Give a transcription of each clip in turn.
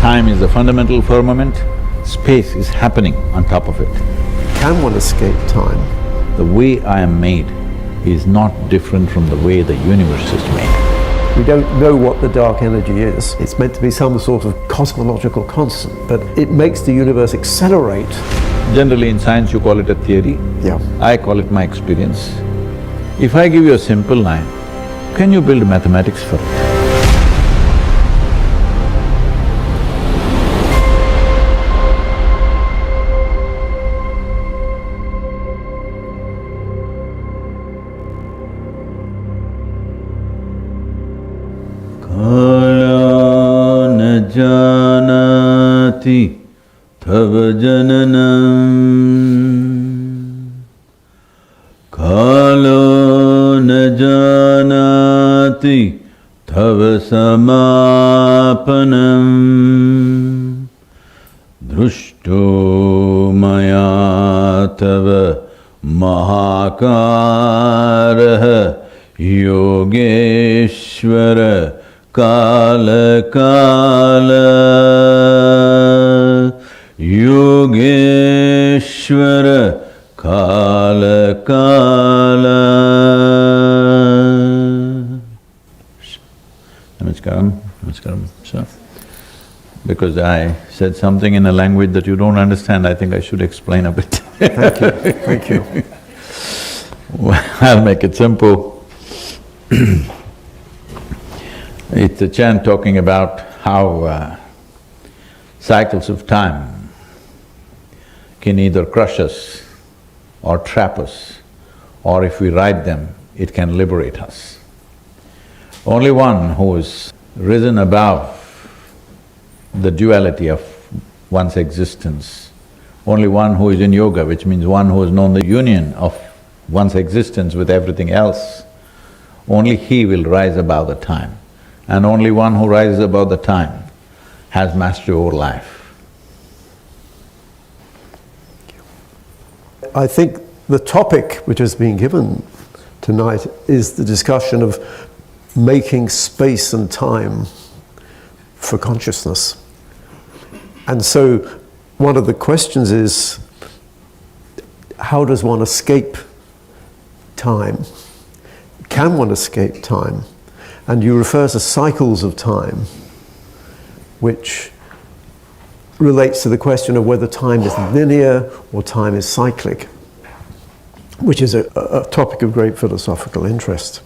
Time is the fundamental firmament, space is happening on top of it. Can one escape time? The way I am made is not different from the way the universe is made. We don't know what the dark energy is. It's meant to be some sort of cosmological constant, but it makes the universe accelerate. Generally in science you call it a theory. Yeah. I call it my experience. If I give you a simple line, can you build mathematics for it? Kala na janati tava jananam, kala na janati tava samapanam, drushto maya tava mahakaraha yogeshvara Kala Kala Yogeshvara Kala Kala. Namaskaram, namaskaram, sir. Because I said something in a language that you don't understand, I think I should explain a bit. Thank you, thank you. Well, I'll make it simple. It's a chant talking about how cycles of time can either crush us or trap us, or if we ride them, it can liberate us. Only one who is risen above the duality of one's existence, only one who is in yoga, which means one who has known the union of one's existence with everything else, only he will rise above the time. And only one who rises above the time has mastery over life. I think the topic which has been given tonight is the discussion of making space and time for consciousness. And so one of the questions is, how does one escape time? Can one escape time? And you refer to cycles of time, which relates to the question of whether time is linear or time is cyclic, which is a topic of great philosophical interest.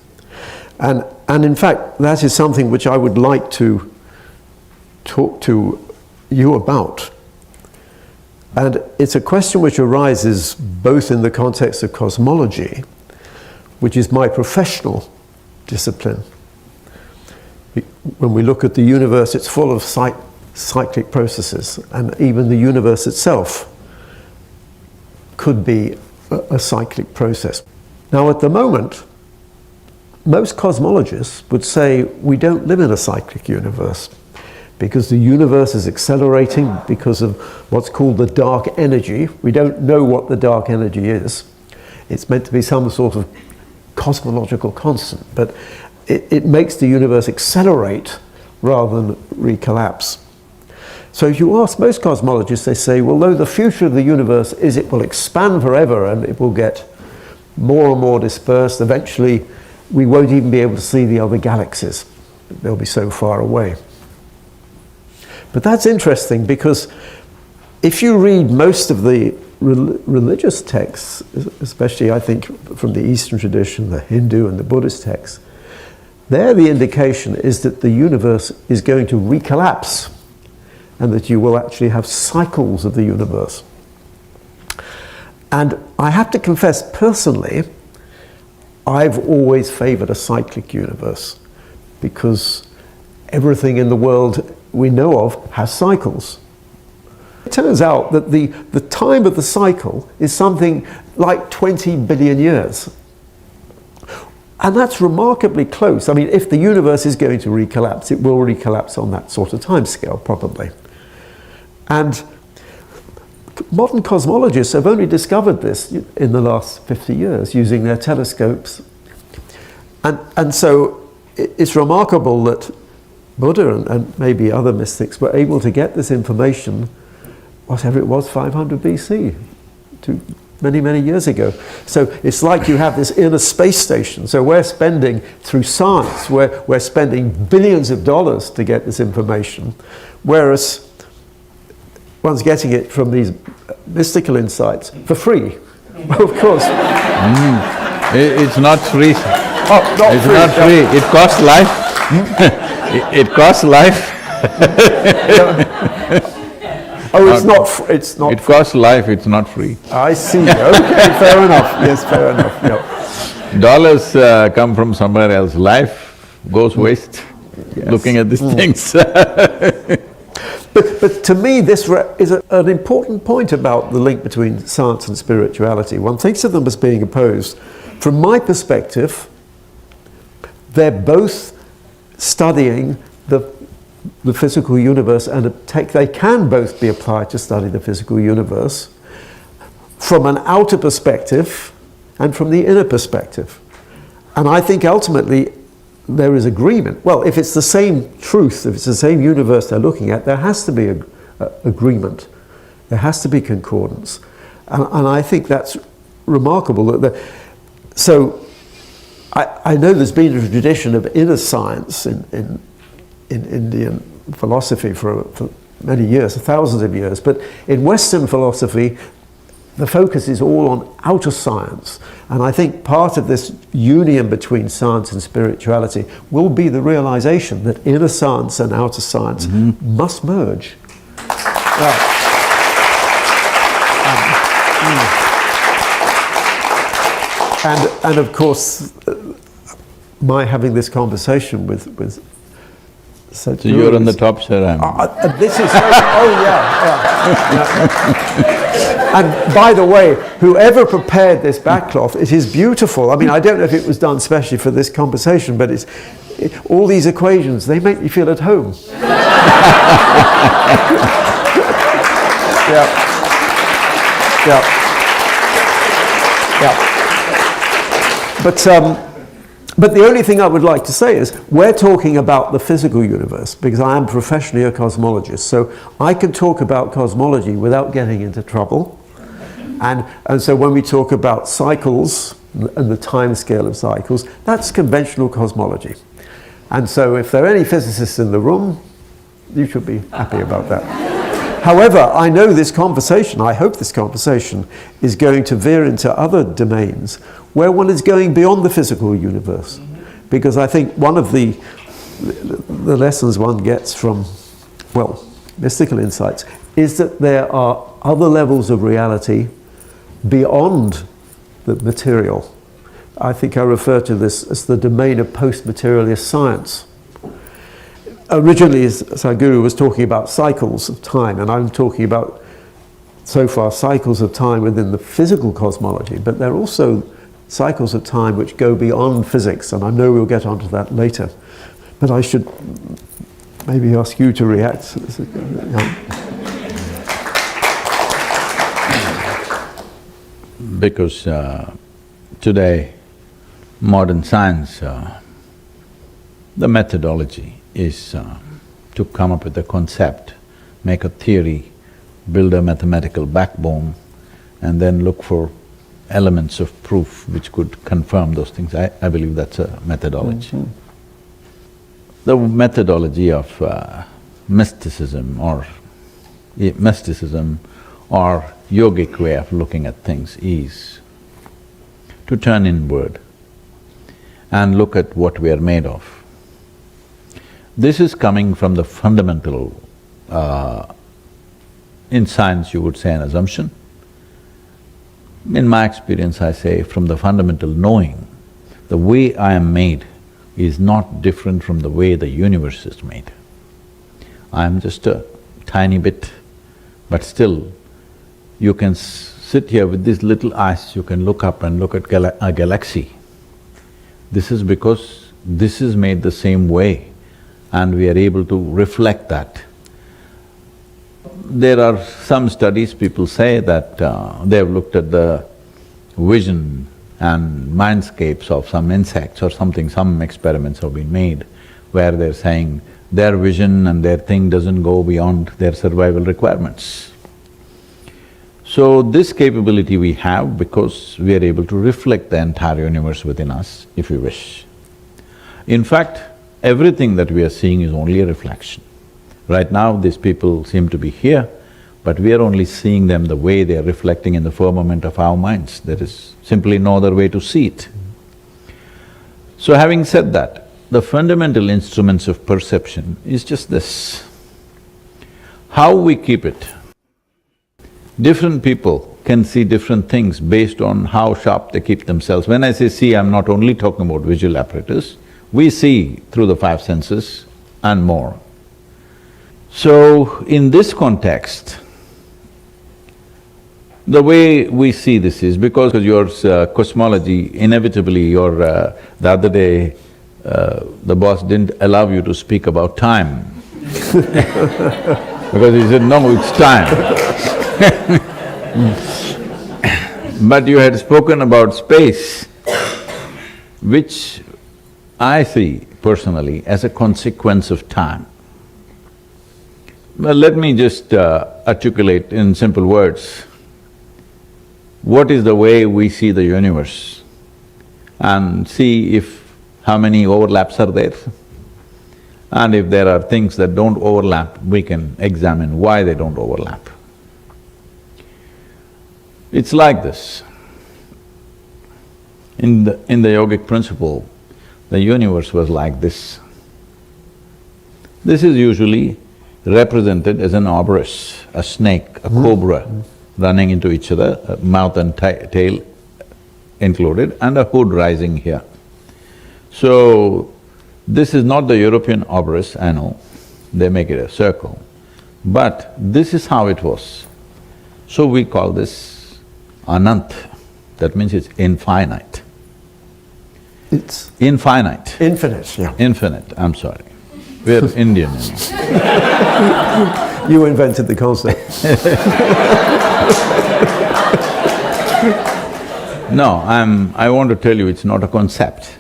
And in fact, that is something which I would like to talk to you about. And it's a question which arises both in the context of cosmology, which is my professional discipline. When we look at the universe, it's full of cyclic processes, and even the universe itself could be a cyclic process. Now, at the moment, most cosmologists would say we don't live in a cyclic universe because the universe is accelerating because of what's called the dark energy. We don't know what the dark energy is. It's meant to be some sort of cosmological constant, but it makes the universe accelerate rather than recollapse. So if you ask most cosmologists, they say, well, no, the future of the universe is it will expand forever and it will get more and more dispersed. Eventually, we won't even be able to see the other galaxies. They'll be so far away. But that's interesting because if you read most of the religious texts, especially I think from the Eastern tradition, the Hindu and the Buddhist texts, there the indication is that the universe is going to recollapse and that you will actually have cycles of the universe. And I have to confess, personally, I've always favored a cyclic universe because everything in the world we know of has cycles. It turns out that the time of the cycle is something like 20 billion years. And that's remarkably close. I mean, if the universe is going to recollapse, it will recollapse on that sort of time scale, probably. And modern cosmologists have only discovered this in the last 50 years using their telescopes. And so it's remarkable that Buddha and maybe other mystics were able to get this information, whatever it was, 500 BC, to many, many years ago. So it's like you have this inner space station. So we're spending, through science, we're spending billions of dollars to get this information, whereas one's getting it from these mystical insights for free. Of course. It's not free. Oh, not It's free. not free. It costs life. It costs life. Oh, it's not. It costs life, it's not free. I see. Okay, fair enough. Yes, fair enough. Yeah. Dollars come from somewhere else. Life goes waste looking at these things. But to me, this is an important point about the link between science and spirituality. One thinks of them as being opposed. From my perspective, they're both studying the physical universe, and they can both be applied to study the physical universe from an outer perspective and from the inner perspective. And I think ultimately there is agreement. Well, if it's the same truth, if it's the same universe they're looking at, there has to be agreement. There has to be concordance. And I think that's remarkable. So I know there's been a tradition of inner science in Indian philosophy for many years, thousands of years, but in Western philosophy, the focus is all on outer science. And I think part of this union between science and spirituality will be the realization that inner science and outer science must merge. And of course, my having this conversation with Sadhguru. So you're on the top, sir. This is, oh yeah. And by the way, whoever prepared this backcloth, it is beautiful. I mean, I don't know if it was done specially for this conversation, but all these equations, they make me feel at home. Yeah. But the only thing I would like to say is we're talking about the physical universe because I am professionally a cosmologist, so I can talk about cosmology without getting into trouble. And so when we talk about cycles and the time scale of cycles, that's conventional cosmology. And so if there are any physicists in the room, you should be happy about that. However, I know this conversation, I hope this conversation is going to veer into other domains where one is going beyond the physical universe. Because I think one of the lessons one gets from, well, mystical insights is that there are other levels of reality beyond the material. I think I refer to this as the domain of post-materialist science. Originally, Sadhguru was talking about cycles of time, and I'm talking about, so far, cycles of time within the physical cosmology, but there are also cycles of time which go beyond physics, and I know we'll get onto that later. But I should maybe ask you to react. Because today, modern science, the methodology is to come up with a concept, make a theory, build a mathematical backbone, and then look for elements of proof which could confirm those things. I believe that's a methodology. The methodology of mysticism or yogic way of looking at things is to turn inward and look at what we are made of. This is coming from the fundamental, in science you would say an assumption. In my experience, I say from the fundamental knowing, the way I am made is not different from the way the universe is made. I am just a tiny bit, but still, you can sit here with these little eyes, you can look up and look at a galaxy. This is because this is made the same way, and we are able to reflect that. There are some studies, people say that they have looked at the vision and mindscapes of some insects or something, some experiments have been made where they're saying their vision and their thing doesn't go beyond their survival requirements. So this capability we have because we are able to reflect the entire universe within us if we wish. In fact, everything that we are seeing is only a reflection. Right now, these people seem to be here, but we are only seeing them the way they are reflecting in the firmament of our minds. There is simply no other way to see it. So having said that, the fundamental instruments of perception is just this. How we keep it. Different people can see different things based on how sharp they keep themselves. When I say see, I'm not only talking about visual apparatus, we see through the five senses and more. So, in this context, the way we see this is because yours cosmology, inevitably the other day, the boss didn't allow you to speak about time because he said, no, it's time. But you had spoken about space, which I see personally as a consequence of time. Well, let me just articulate in simple words what is the way we see the universe and see if how many overlaps are there. And if there are things that don't overlap, we can examine why they don't overlap. It's like this. In the yogic principle, the universe was like this. This is usually represented as an arborist, a snake, a cobra running into each other, mouth and tail included, and a hood rising here. So, this is not the European arborist, I know, they make it a circle, but this is how it was. So we call this Anant, that means it's infinite. It's infinite. infinite, yeah. Infinite, I'm sorry. We're Indian, you know. You invented the concept. No, I want to tell you it's not a concept.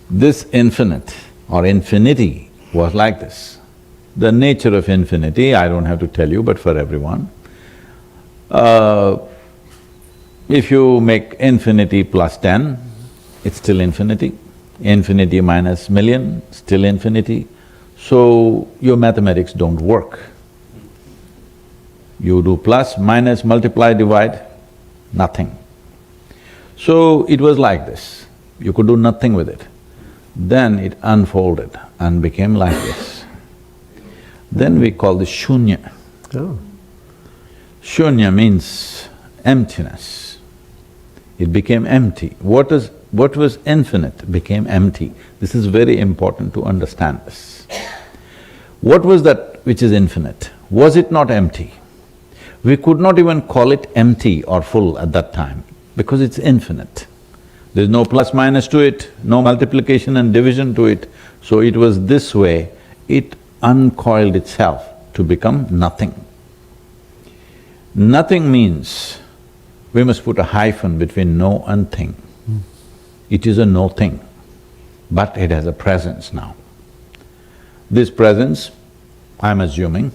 This infinite or infinity was like this. The nature of infinity, I don't have to tell you, but for everyone, if you make infinity plus 10, it's still infinity. Infinity minus million, still infinity. So, your mathematics don't work. You do plus, minus, multiply, divide, nothing. So, it was like this. You could do nothing with it. Then it unfolded and became like this. Then we call this shunya. Oh. Shunya means emptiness. It became empty. What was infinite became empty. This is very important to understand this. What was that which is infinite? Was it not empty? We could not even call it empty or full at that time because it's infinite. There's no plus minus to it, no multiplication and division to it. So it was this way, it uncoiled itself to become nothing. Nothing means we must put a hyphen between no and thing. It is a no thing, but it has a presence now. This presence, I'm assuming,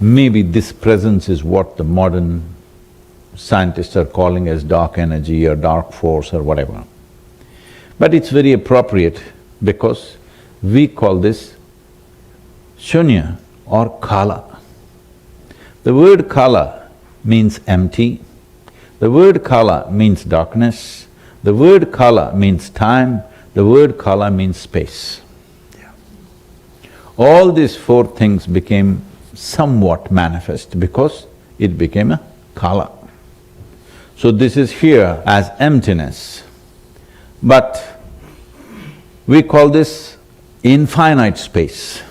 maybe this presence is what the modern scientists are calling as dark energy or dark force or whatever. But it's very appropriate because we call this shunya or kala. The word kala means empty, the word kala means darkness, the word kala means time, the word kala means space. All these four things became somewhat manifest because it became a kala. So this is here as emptiness, but we call this infinite space.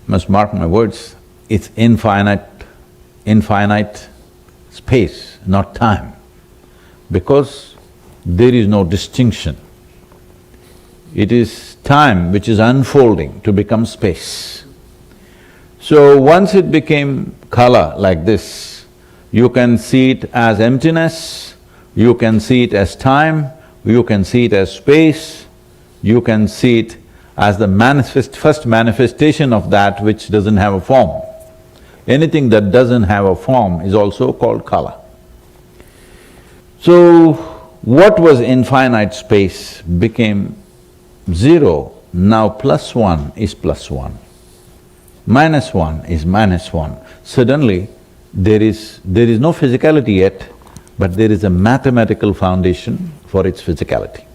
Must mark my words, it's infinite space, not time, because there is no distinction. It is time which is unfolding to become space. So once it became kala like this, you can see it as emptiness, you can see it as time, you can see it as space, you can see it as the first manifestation of that which doesn't have a form. Anything that doesn't have a form is also called kala. So, what was infinite space became zero, now +1 is +1. -1 is -1. Suddenly, there is no physicality yet, but there is a mathematical foundation for its physicality.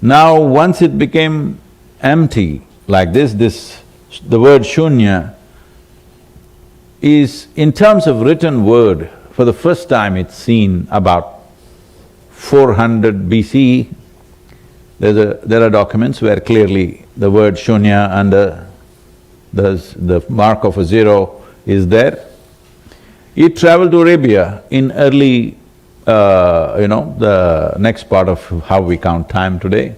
Now, once it became empty like this, the word shunya is, in terms of written word, for the first time it's seen about 400 BCE. There are documents where clearly the word shunya and the mark of a zero is there. It traveled to Arabia in early, the next part of how we count time today.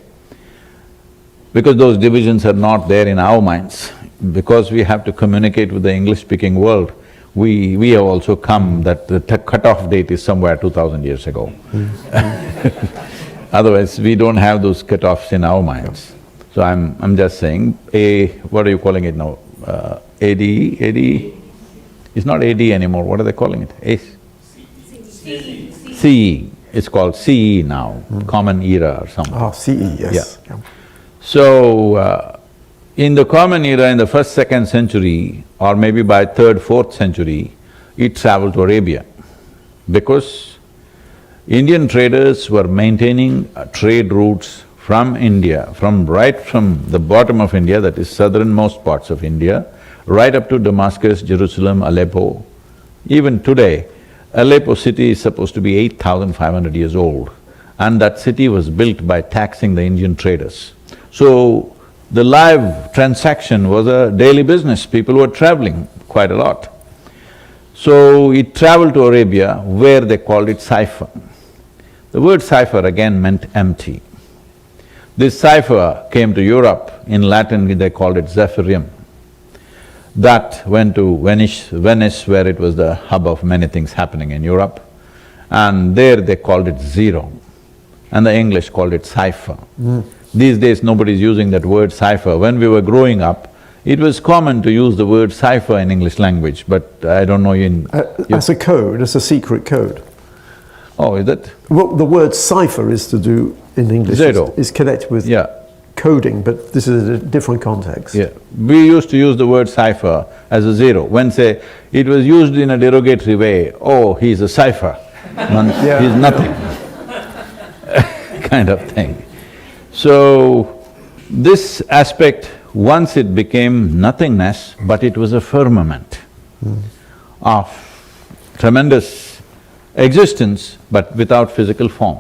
Because those divisions are not there in our minds, because we have to communicate with the English-speaking world, we have also come that the cut-off date is somewhere 2000 years ago. Otherwise, we don't have those cut-offs in our minds. So I'm just saying, what are you calling it now? AD? It's not AD anymore, what are they calling it? CE. It's called CE now, Common Era or something. Ah, CE, yes. Yeah. So, in the Common Era, in the first, second century, or maybe by third, fourth century, it traveled to Arabia, because Indian traders were maintaining trade routes from India, right from the bottom of India, that is southernmost parts of India, right up to Damascus, Jerusalem, Aleppo. Even today, Aleppo city is supposed to be 8,500 years old, and that city was built by taxing the Indian traders. So, the live transaction was a daily business, people were traveling quite a lot. So, it traveled to Arabia, where they called it cipher. The word cipher again meant empty. This cipher came to Europe, in Latin they called it Zephyrium. That went to Venice, where it was the hub of many things happening in Europe, and there they called it zero, and the English called it cipher. These days nobody's using that word cipher. When we were growing up, it was common to use the word cipher in English language, but I don't know in… As a code, as a secret code. Oh, is it? Well, the word cipher is to do, in English, Zero. is connected with coding, but this is a different context. Yeah, we used to use the word cipher as a zero. When say, it was used in a derogatory way, oh, he's a cipher, he's nothing kind of thing. So, this aspect, once it became nothingness, but it was a firmament of tremendous existence, but without physical form.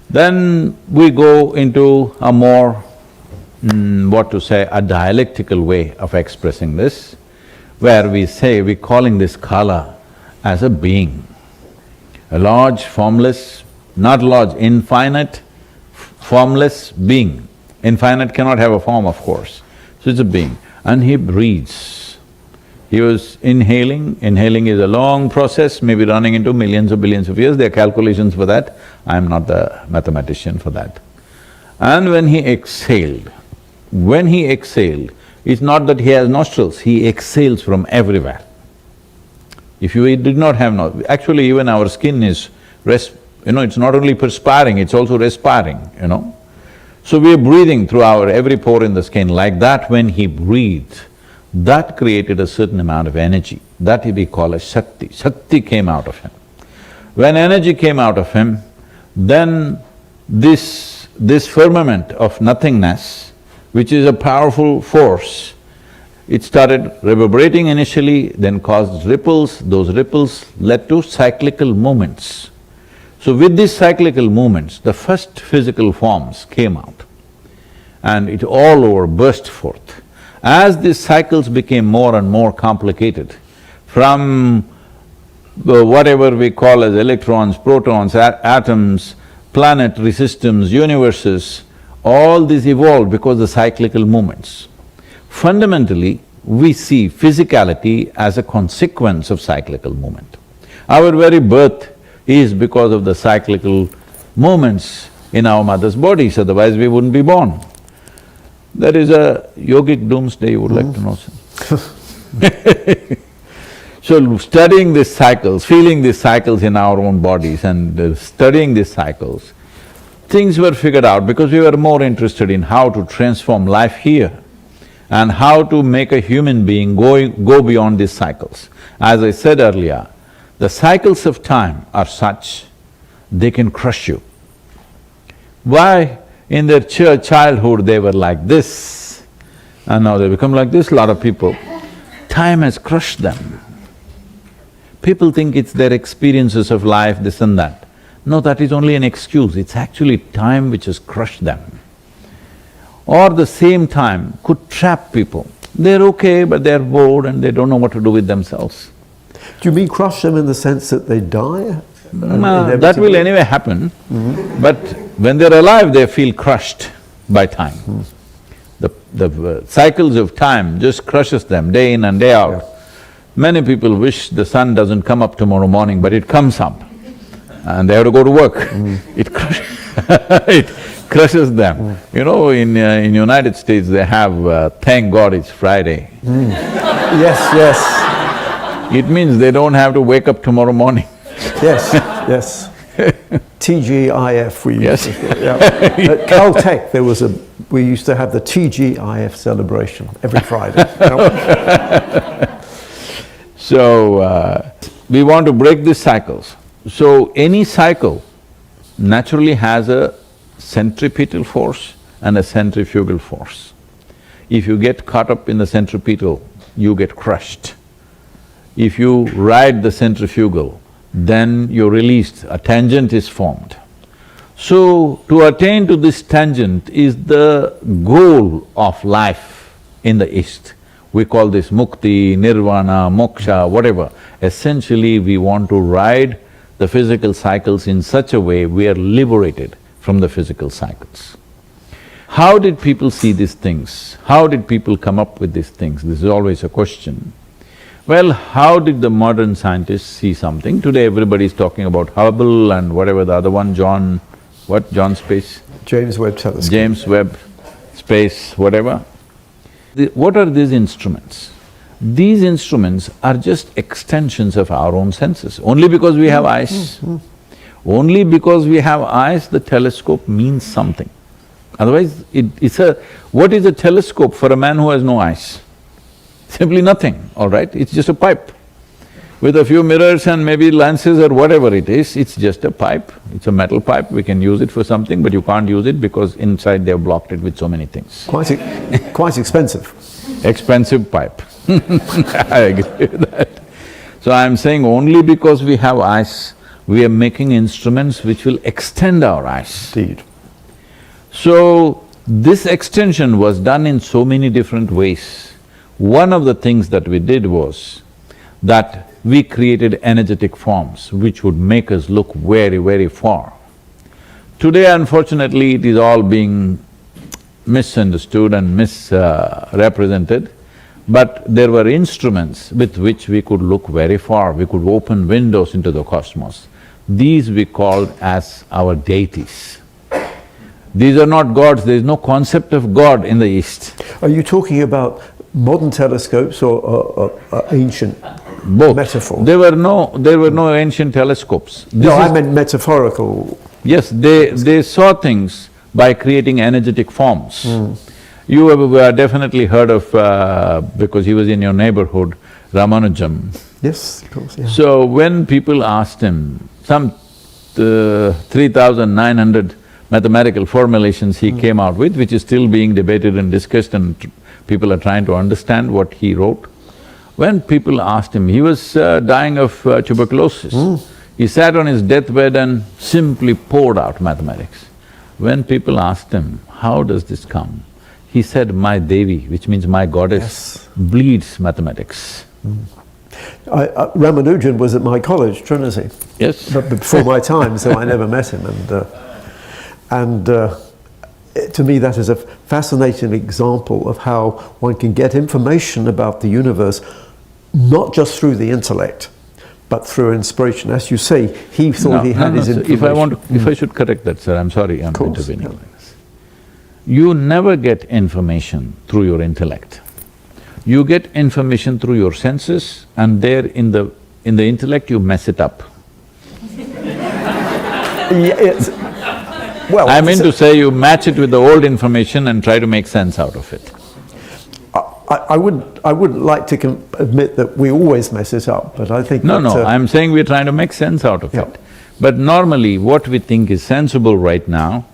Then we go into a more, a dialectical way of expressing this, where we're calling this kala as a being, a large, formless, not large, infinite, formless being. Infinite cannot have a form, of course, so it's a being. And he breathes. He was inhaling is a long process, maybe running into millions or billions of years, there are calculations for that, I'm not the mathematician for that. And when he exhaled, it's not that he has nostrils, he exhales from everywhere. If you did not have actually even our skin is it's not only perspiring, it's also respiring, So we are breathing through our every pore in the skin. Like that, when he breathed, that created a certain amount of energy. That we call as Shakti. Shakti came out of him. When energy came out of him, then this firmament of nothingness, which is a powerful force, it started reverberating initially, then caused ripples, those ripples led to cyclical movements. So with these cyclical movements, the first physical forms came out and it all over burst forth. As these cycles became more and more complicated, from whatever we call as electrons, protons, atoms, planetary systems, universes, all these evolved because of the cyclical movements. Fundamentally, we see physicality as a consequence of cyclical movement. Our very birth is because of the cyclical movements in our mother's bodies, otherwise we wouldn't be born. There is a yogic doomsday you would like to know, sir. So studying these cycles, feeling these cycles in our own bodies and studying these cycles, things were figured out because we were more interested in how to transform life here and how to make a human being go beyond these cycles. As I said earlier, the cycles of time are such, they can crush you. Why in their childhood they were like this and now they become like this, a lot of people. Time has crushed them. People think it's their experiences of life, this and that. No, that is only an excuse, it's actually time which has crushed them. Or the same time could trap people. They're okay, but they're bored and they don't know what to do with themselves. Do you mean crush them in the sense that they die? That will anyway happen, but when they're alive, they feel crushed by time. The cycles of time just crushes them day in and day out. Yeah. Many people wish the sun doesn't come up tomorrow morning, but it comes up and they have to go to work. It crushes them. You know, in United States they have, thank God it's Friday. Yes, yes. It means they don't have to wake up tomorrow morning. Yes, yes. TGIF we used to… Yes. Yeah. At Caltech we used to have the TGIF celebration every Friday. So, we want to break these cycles. So, any cycle naturally has a centripetal force and a centrifugal force. If you get caught up in the centripetal, you get crushed. If you ride the centrifugal, then you're released, a tangent is formed. So, to attain to this tangent is the goal of life in the East. We call this mukti, nirvana, moksha, whatever. Essentially, we want to ride the physical cycles in such a way we are liberated from the physical cycles. How did people see these things? How did people come up with these things? This is always a question. Well, how did the modern scientists see something? Today everybody is talking about Hubble and whatever the other one, John Space? James Webb Telescope. James Webb Space, whatever. What are these instruments? These instruments are just extensions of our own senses, only because we have eyes. Only because we have eyes, the telescope means something. Otherwise, what is a telescope for a man who has no eyes? Simply nothing, all right? It's just a pipe. With a few mirrors and maybe lenses or whatever it is, it's just a pipe. It's a metal pipe, we can use it for something, but you can't use it because inside they've blocked it with so many things. Quite expensive. Expensive pipe. I agree with that. So I'm saying only because we have eyes, we are making instruments which will extend our eyes. Indeed. So, this extension was done in so many different ways. One of the things that we did was that we created energetic forms which would make us look very, very far. Today, unfortunately, it is all being misunderstood and misrepresented, but there were instruments with which we could look very far, we could open windows into the cosmos. These we called as our deities. These are not gods, there is no concept of God in the East. Are you talking about modern telescopes or ancient Both. metaphor? There were no ancient telescopes. I meant metaphorical. Yes, they saw things by creating energetic forms. You have definitely heard of, because he was in your neighborhood, Ramanujam. Yes, of course, yeah. So when people asked him, some 3,900 mathematical formulations he came out with, which is still being debated and discussed and people are trying to understand what he wrote. When people asked him, he was dying of tuberculosis. He sat on his deathbed and simply poured out mathematics. When people asked him, how does this come? He said, my Devi, which means my goddess, bleeds mathematics. Ramanujan was at my college, Trinity. Yes. But before my time, so I never met him. To me that is a fascinating example of how one can get information about the universe not just through the intellect, but through inspiration. As you say, he thought he had his information. If I should correct that, sir, I'm sorry I'm intervening like this. You never get information through your intellect. You get information through your senses, and there in the intellect you mess it up. Well, I mean to say you match it with the old information and try to make sense out of it. I wouldn't like to admit that we always mess it up, but I think No, I'm saying we're trying to make sense out of it. But normally what we think is sensible right now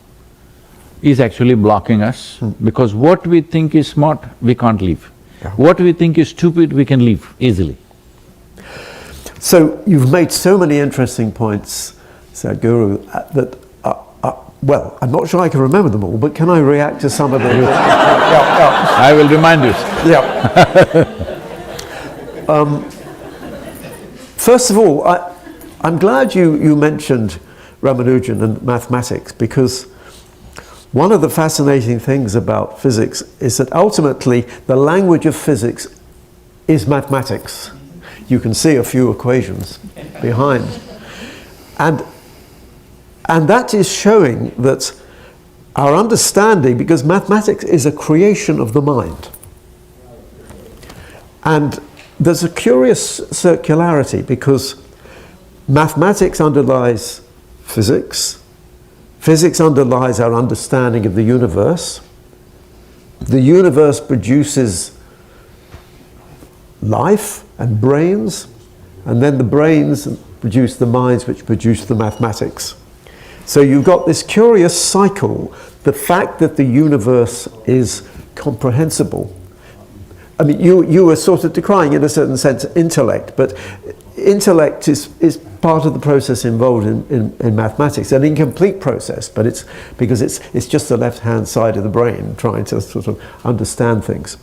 is actually blocking us, because what we think is smart, we can't leave. What we think is stupid, we can leave easily. So you've made so many interesting points, Sadhguru, that well, I'm not sure I can remember them all, but can I react to some of them? I will remind you. First of all, I'm glad you mentioned Ramanujan and mathematics, because one of the fascinating things about physics is that ultimately the language of physics is mathematics. You can see a few equations behind. And that is showing that our understanding, because mathematics is a creation of the mind. And there's a curious circularity, because mathematics underlies physics, physics underlies our understanding of the universe produces life and brains, and then the brains produce the minds which produce the mathematics. So you've got this curious cycle, the fact that the universe is comprehensible. I mean, you were sort of decrying, in a certain sense, intellect, but intellect is part of the process involved in mathematics, an incomplete process, but it's because it's just the left-hand side of the brain trying to sort of understand things.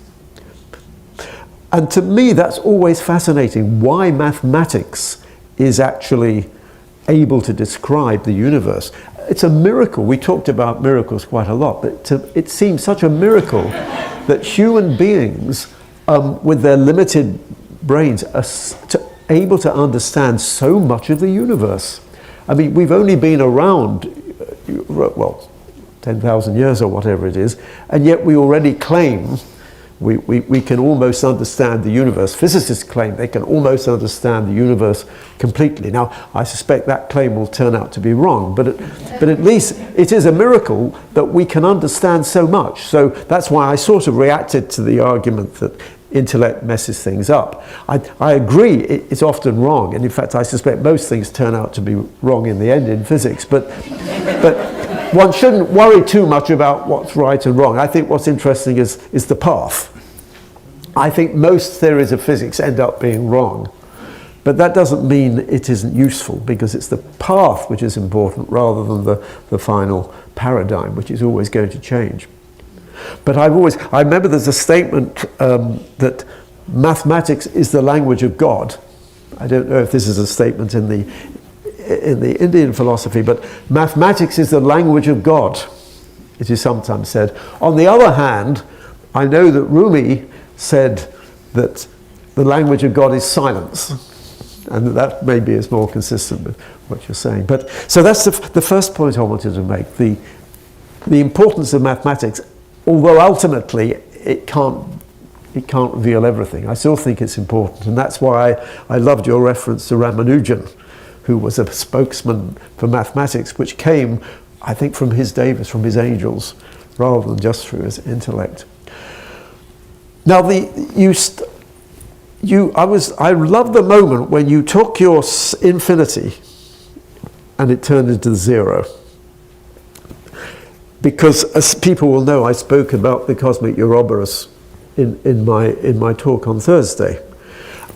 And to me, that's always fascinating, why mathematics is actually able to describe the universe. It's a miracle. We talked about miracles quite a lot, but it seems such a miracle that human beings, with their limited brains, are able to understand so much of the universe. I mean, we've only been around, well, 10,000 years or whatever it is, and yet we already claim we can almost understand the universe. Physicists claim they can almost understand the universe completely. Now, I suspect that claim will turn out to be wrong, but at least it is a miracle that we can understand so much. So that's why I sort of reacted to the argument that intellect messes things up. I agree it's often wrong, and in fact I suspect most things turn out to be wrong in the end in physics, but one shouldn't worry too much about what's right and wrong. I think what's interesting is the path. I think most theories of physics end up being wrong, but that doesn't mean it isn't useful, because it's the path which is important rather than the final paradigm, which is always going to change. But I remember there's a statement that mathematics is the language of God. I don't know if this is a statement in the Indian philosophy, but mathematics is the language of God, it is sometimes said. On the other hand, I know that Rumi said that the language of God is silence, and that maybe is more consistent with what you're saying. But so that's the first point I wanted to make, the importance of mathematics, although ultimately it can't reveal everything. I still think it's important, and that's why I loved your reference to Ramanujan, who was a spokesman for mathematics, which came, I think, from his Davis, from his angels, rather than just through his intellect. Now, I love the moment when you took your infinity and it turned into zero. Because, as people will know, I spoke about the cosmic Ouroboros in my talk on Thursday.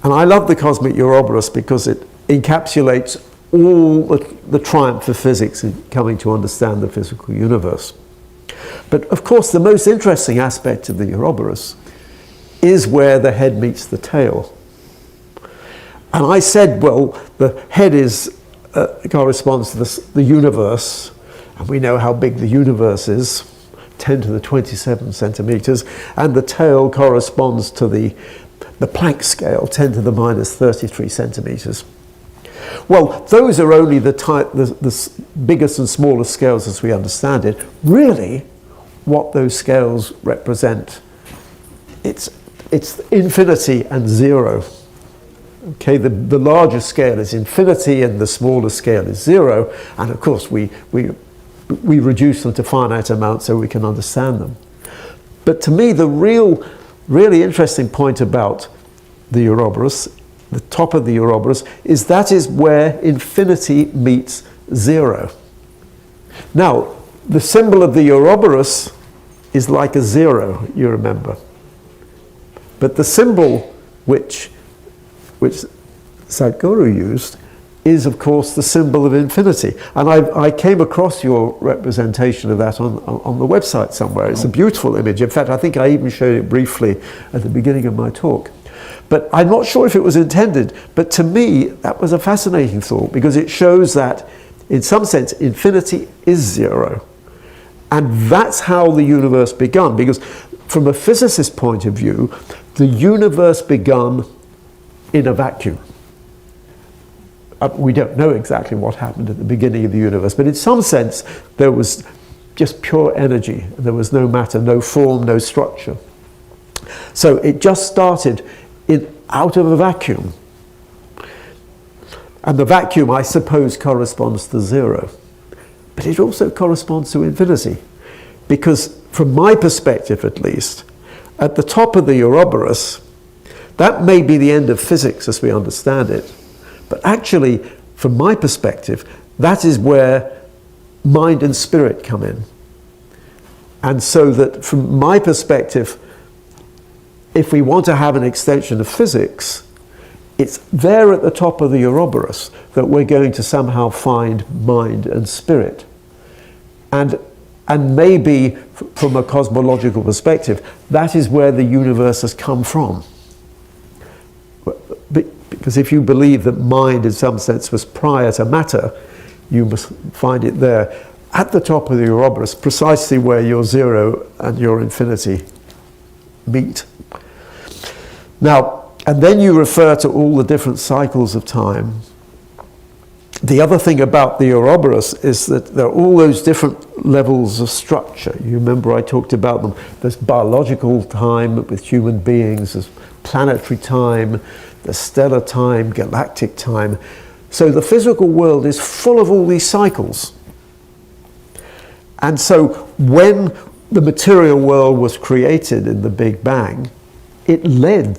And I love the cosmic Ouroboros because it encapsulates all the triumph of physics in coming to understand the physical universe. But of course, the most interesting aspect of the Ouroboros is where the head meets the tail. And I said, well, the head corresponds to the universe, and we know how big the universe is, 10 to the 27 centimeters, and the tail corresponds to the Planck scale, 10 to the minus 33 centimeters. Well, those are only the biggest and smallest scales as we understand it. Really, what those scales represent. It's infinity and zero. Okay, the larger scale is infinity and the smaller scale is zero, and of course we reduce them to finite amounts so we can understand them. But to me, the really interesting point about the Ouroboros, the top of the Ouroboros, is that is where infinity meets zero. Now, the symbol of the Ouroboros is like a zero, you remember. But the symbol which Sadhguru used is, of course, the symbol of infinity. And I came across your representation of that on the website somewhere. It's a beautiful image. In fact, I think I even showed it briefly at the beginning of my talk. But I'm not sure if it was intended, but to me, that was a fascinating thought, because it shows that, in some sense, infinity is zero. And that's how the universe began, because from a physicist's point of view, the universe began in a vacuum. We don't know exactly what happened at the beginning of the universe, but in some sense there was just pure energy. There was no matter, no form, no structure. So it just started out of a vacuum. And the vacuum, I suppose, corresponds to zero. But it also corresponds to infinity. Because from my perspective at least, at the top of the Ouroboros, that may be the end of physics as we understand it. But actually, from my perspective, that is where mind and spirit come in. And so that from my perspective, if we want to have an extension of physics, it's there at the top of the Ouroboros that we're going to somehow find mind and spirit. And maybe from a cosmological perspective, that is where the universe has come from. Because if you believe that mind in some sense was prior to matter, you must find it there at the top of the Ouroboros, precisely where your zero and your infinity meet. Now, and then you refer to all the different cycles of time. The other thing about the Ouroboros is that there are all those different levels of structure. You remember I talked about them. There's biological time with human beings, there's planetary time, there's stellar time, galactic time. So the physical world is full of all these cycles. And so when the material world was created in the Big Bang, it led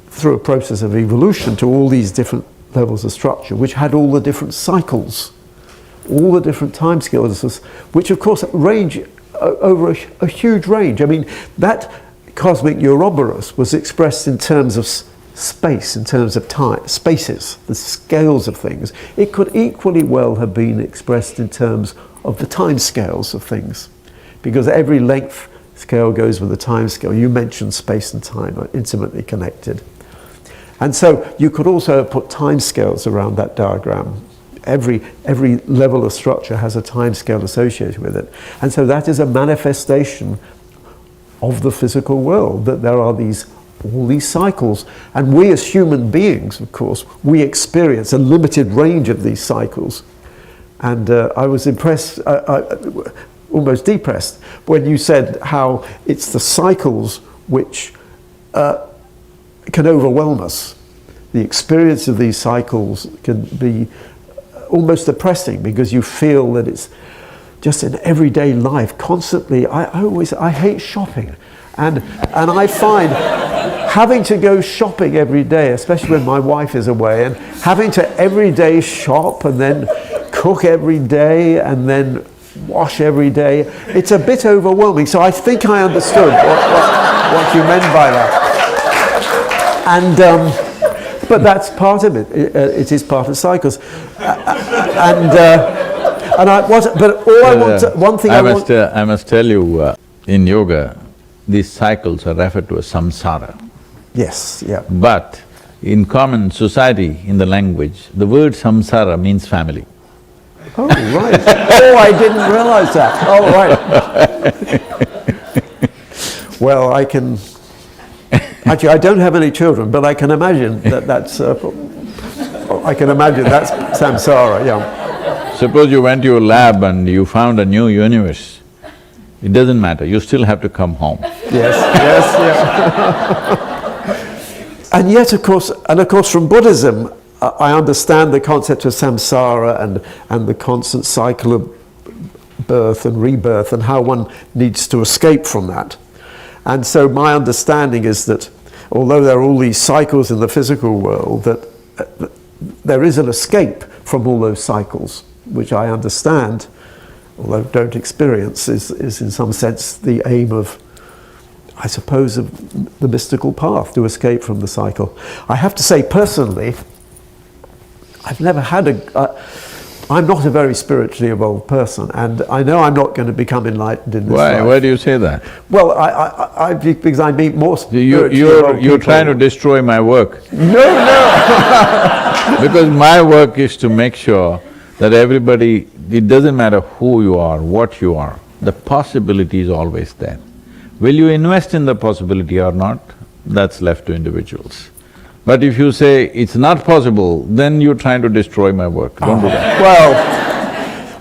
through a process of evolution to all these different levels of structure, which had all the different cycles, all the different time scales, which of course range over a huge range. I mean, that cosmic Ouroboros was expressed in terms of space, in terms of time, spaces, the scales of things. It could equally well have been expressed in terms of the time scales of things, because every length scale goes with a time scale. You mentioned space and time are intimately connected. And so you could also put time scales around that diagram. Every level of structure has a time scale associated with it. And so that is a manifestation of the physical world, that there are all these cycles. And we as human beings, of course, we experience a limited range of these cycles. And I was impressed, almost depressed, when you said how it's the cycles which can overwhelm us. The experience of these cycles can be almost depressing, because you feel that it's just in everyday life constantly. I hate shopping, and I find having to go shopping every day, especially when my wife is away, and having to every day shop and then cook every day and then wash every day, it's a bit overwhelming. So I think I understood what you meant by that. And but that's part of it. It is part of cycles. I must tell you, in yoga, these cycles are referred to as samsara. Yes, yeah. But in common society, in the language, the word samsara means family. Oh, right. Oh, I didn't realize that. Oh, right. Well, I can… Actually, I don't have any children, but I can imagine that's samsara, yeah. Suppose you went to your lab and you found a new universe. It doesn't matter, you still have to come home. Yes, yes, yeah. And yet, of course, from Buddhism, I understand the concept of samsara and the constant cycle of birth and rebirth and how one needs to escape from that. And so my understanding is that although there are all these cycles in the physical world, that there is an escape from all those cycles, which I understand, although don't experience, is in some sense the aim of, I suppose, of the mystical path, to escape from the cycle. I have to say personally, I've never had I'm not a very spiritually evolved person, and I know I'm not going to become enlightened in this life. Why do you say that? Well, because I meet more spiritually evolved You're people. trying to destroy my work. No. Because my work is to make sure that everybody, it doesn't matter who you are, what you are, the possibility is always there. Will you invest in the possibility or not? That's left to individuals. But if you say it's not possible, then you're trying to destroy my work. Don't do that.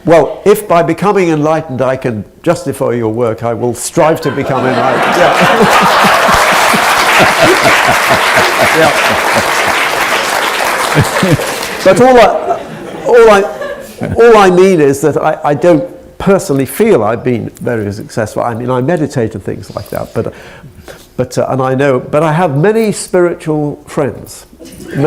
Well, if by becoming enlightened I can justify your work, I will strive to become enlightened. Yeah. Yeah. But all I mean is that I don't personally feel I've been very successful. I mean, I meditate and things like that, but and I know, but I have many spiritual friends, and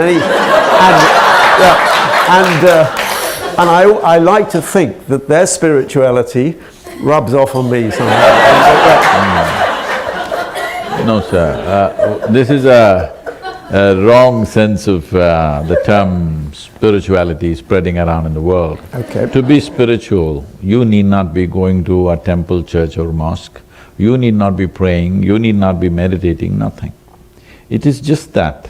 I like to think that their spirituality rubs off on me somehow. No, sir. This is a wrong sense of the term spirituality spreading around in the world. Okay. To be spiritual, you need not be going to a temple, church or mosque. You need not be praying, you need not be meditating, nothing. It is just that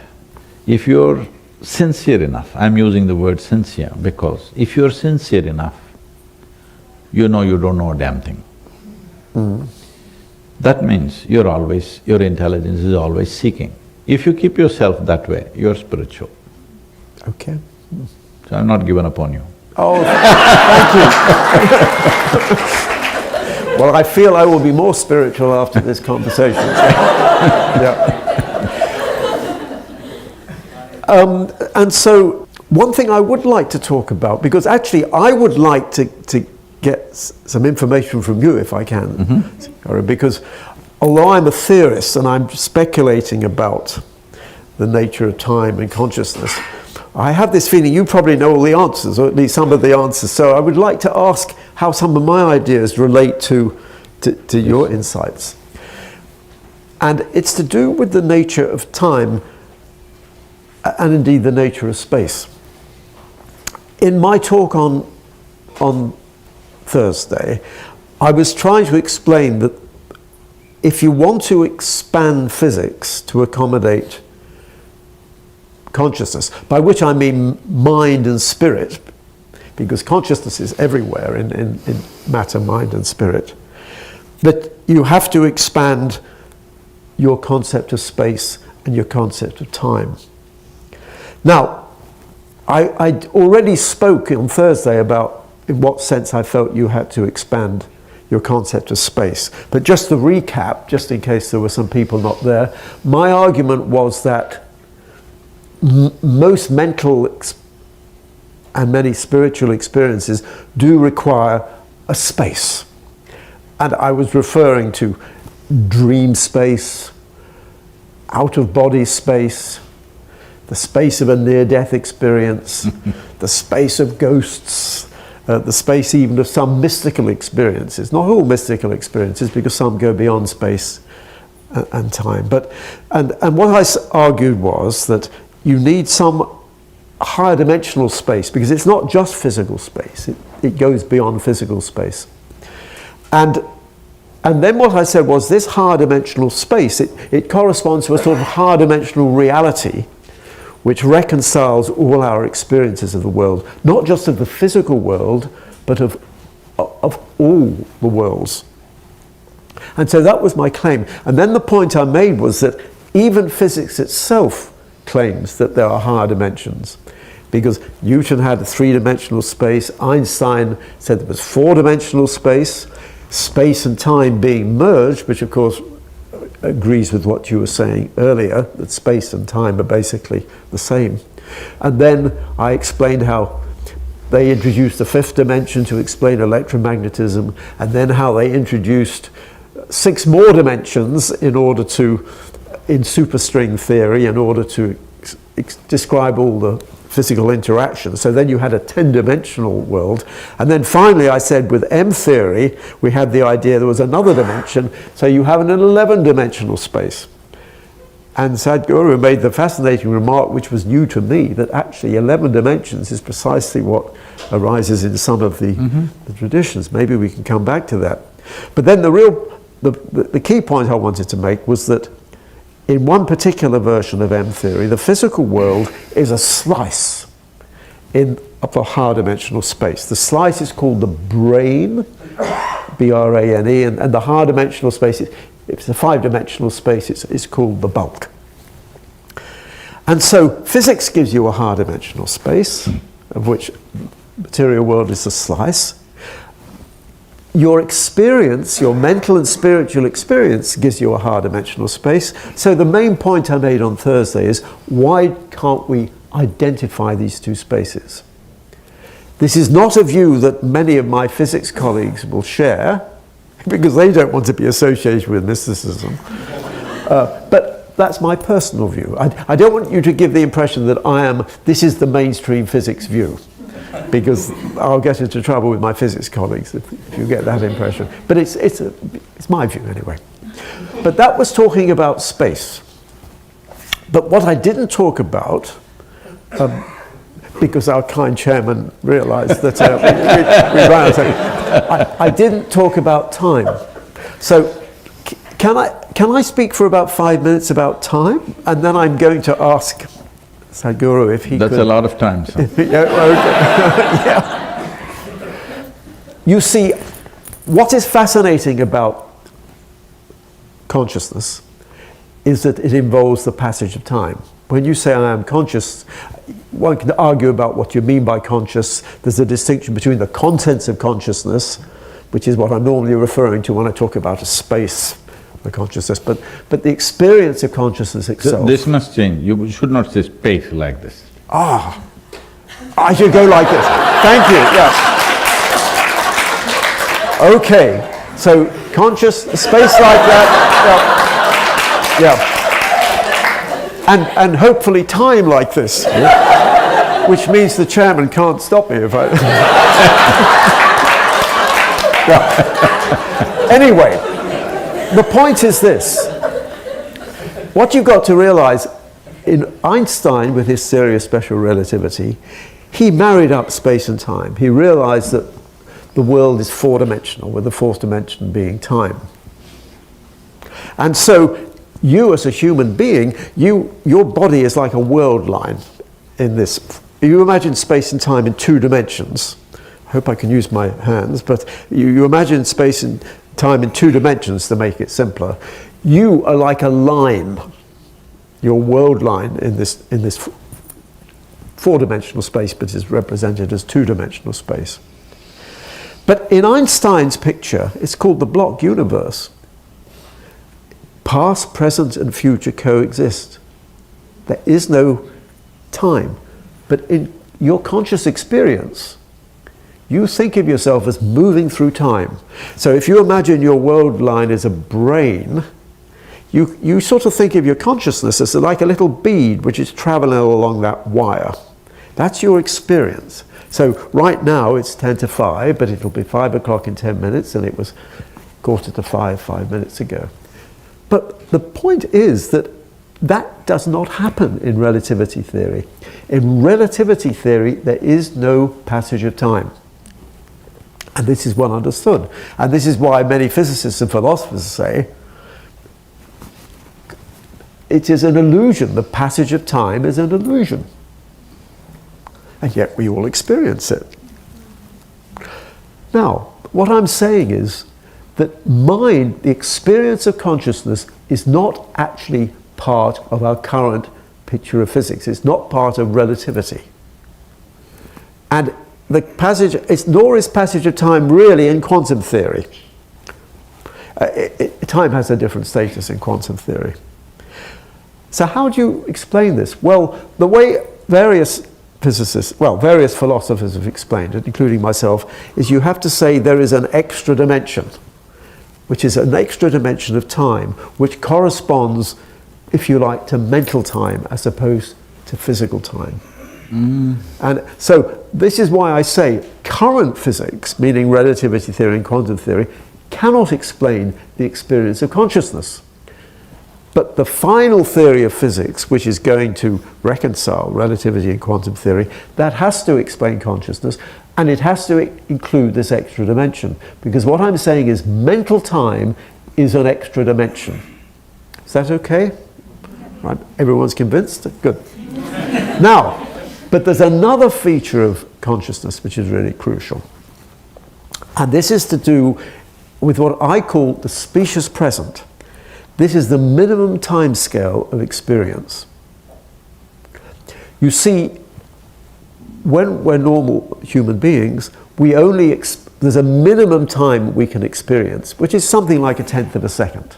if you're sincere enough, I'm using the word sincere because if you're sincere enough, you know you don't know a damn thing. That means your intelligence is always seeking. If you keep yourself that way, you're spiritual. Okay. So I've not given up on you. Oh, thank you. Well, I feel I will be more spiritual after this conversation. Yeah. And so, one thing I would like to talk about, because actually I would like to get some information from you if I can, because although I'm a theorist and I'm speculating about the nature of time and consciousness, I have this feeling you probably know all the answers, or at least some of the answers, so I would like to ask how some of my ideas relate to your insights. And it's to do with the nature of time and indeed the nature of space. In my talk on Thursday, I was trying to explain that if you want to expand physics to accommodate consciousness, by which I mean mind and spirit, because consciousness is everywhere in matter, mind and spirit, that you have to expand your concept of space and your concept of time. Now, I already spoke on Thursday about in what sense I felt you had to expand your concept of space. But just to recap, just in case there were some people not there, my argument was that most mental and many spiritual experiences do require a space. And I was referring to dream space, out-of-body space, the space of a near-death experience, the space of ghosts, the space even of some mystical experiences. Not all mystical experiences, because some go beyond space and time. And what I argued was that you need some higher dimensional space, because it's not just physical space, it goes beyond physical space. And then what I said was this higher dimensional space, it corresponds to a sort of higher dimensional reality which reconciles all our experiences of the world, not just of the physical world, but of all the worlds. And so that was my claim. And then the point I made was that even physics itself claims that there are higher dimensions, because Newton had a three-dimensional space, Einstein said there was four-dimensional space, space and time being merged, which of course agrees with what you were saying earlier, that space and time are basically the same. And then I explained how they introduced the fifth dimension to explain electromagnetism, and then how they introduced 6 more dimensions in superstring theory, in order to describe all the physical interactions. So then you had a 10-dimensional world. And then finally I said with M theory, we had the idea there was another dimension, so you have an 11-dimensional space. And Sadhguru made the fascinating remark, which was new to me, that actually 11 dimensions is precisely what arises in some of the traditions. Maybe we can come back to that. But then the key point I wanted to make was that in one particular version of M theory, the physical world is a slice of a higher dimensional space. The slice is called the brane, B-R-A-N-E, and the higher dimensional space, if it's a 5-dimensional space, it's called the bulk. And so physics gives you a higher dimensional space, of which material world is a slice. Your experience, your mental and spiritual experience, gives you a higher dimensional space. So the main point I made on Thursday is, why can't we identify these two spaces? This is not a view that many of my physics colleagues will share, because they don't want to be associated with mysticism. But that's my personal view. I don't want you to give the impression that this is the mainstream physics view, because I'll get into trouble with my physics colleagues if you get that impression. But it's my view anyway. But that was talking about space. But what I didn't talk about, because our kind chairman realized that we ran out of time, I didn't talk about time. So can I speak for about 5 minutes about time? And then I'm going to ask Sadhguru if he could... That's a lot of time, sir. Yeah. You see, what is fascinating about consciousness is that it involves the passage of time. When you say I am conscious, one can argue about what you mean by conscious. There's a distinction between the contents of consciousness, which is what I'm normally referring to when I talk about a space of consciousness, but the experience of consciousness itself. This must change. You should not say space like this. Ah, I should go like this. Thank you, yeah. Okay, so conscious, space like that, yeah. And hopefully time like this, which means the chairman can't stop me if I... Anyway, the point is this. What you've got to realize, in Einstein, with his theory of special relativity, he married up space and time. He realized that the world is 4-dimensional, with the 4th dimension being time. And so you as a human being, your body is like a world line in this. You imagine space and time in 2 dimensions. I hope I can use my hands, but you imagine space and time in 2 dimensions to make it simpler. You are like a line, your world line in this 4-dimensional space, but is represented as 2-dimensional space. But in Einstein's picture, it's called the block universe. Past, present, and future coexist. There is no time. But in your conscious experience, you think of yourself as moving through time. So if you imagine your world line as a brain, you sort of think of your consciousness as like a little bead which is traveling along that wire. That's your experience. So right now it's 10 to 5, but it'll be 5 o'clock in 10 minutes, and it was 4:45 5 minutes ago. But the point is that does not happen in relativity theory. In relativity theory, there is no passage of time. And this is well understood. And this is why many physicists and philosophers say it is an illusion. The passage of time is an illusion. And yet we all experience it. Now, what I'm saying is that mind, the experience of consciousness, is not actually part of our current picture of physics. It's not part of relativity. And the passage, nor is passage of time really in quantum theory. Time has a different status in quantum theory. So how do you explain this? Well, the way various physicists, well, various philosophers have explained it, including myself, is you have to say there is an extra dimension, which is an extra dimension of time, which corresponds, if you like, to mental time as opposed to physical time. And so this is why I say current physics, meaning relativity theory and quantum theory, cannot explain the experience of consciousness. But the final theory of physics, which is going to reconcile relativity and quantum theory, that has to explain consciousness, and it has to include this extra dimension. Because what I'm saying is mental time is an extra dimension. Is that okay? Right? Everyone's convinced? Good. Now, but there's another feature of consciousness which is really crucial. And this is to do with what I call the specious present. This is the minimum time scale of experience. You see, when we're normal human beings, we only there's a minimum time we can experience, which is something like 1/10 of a second.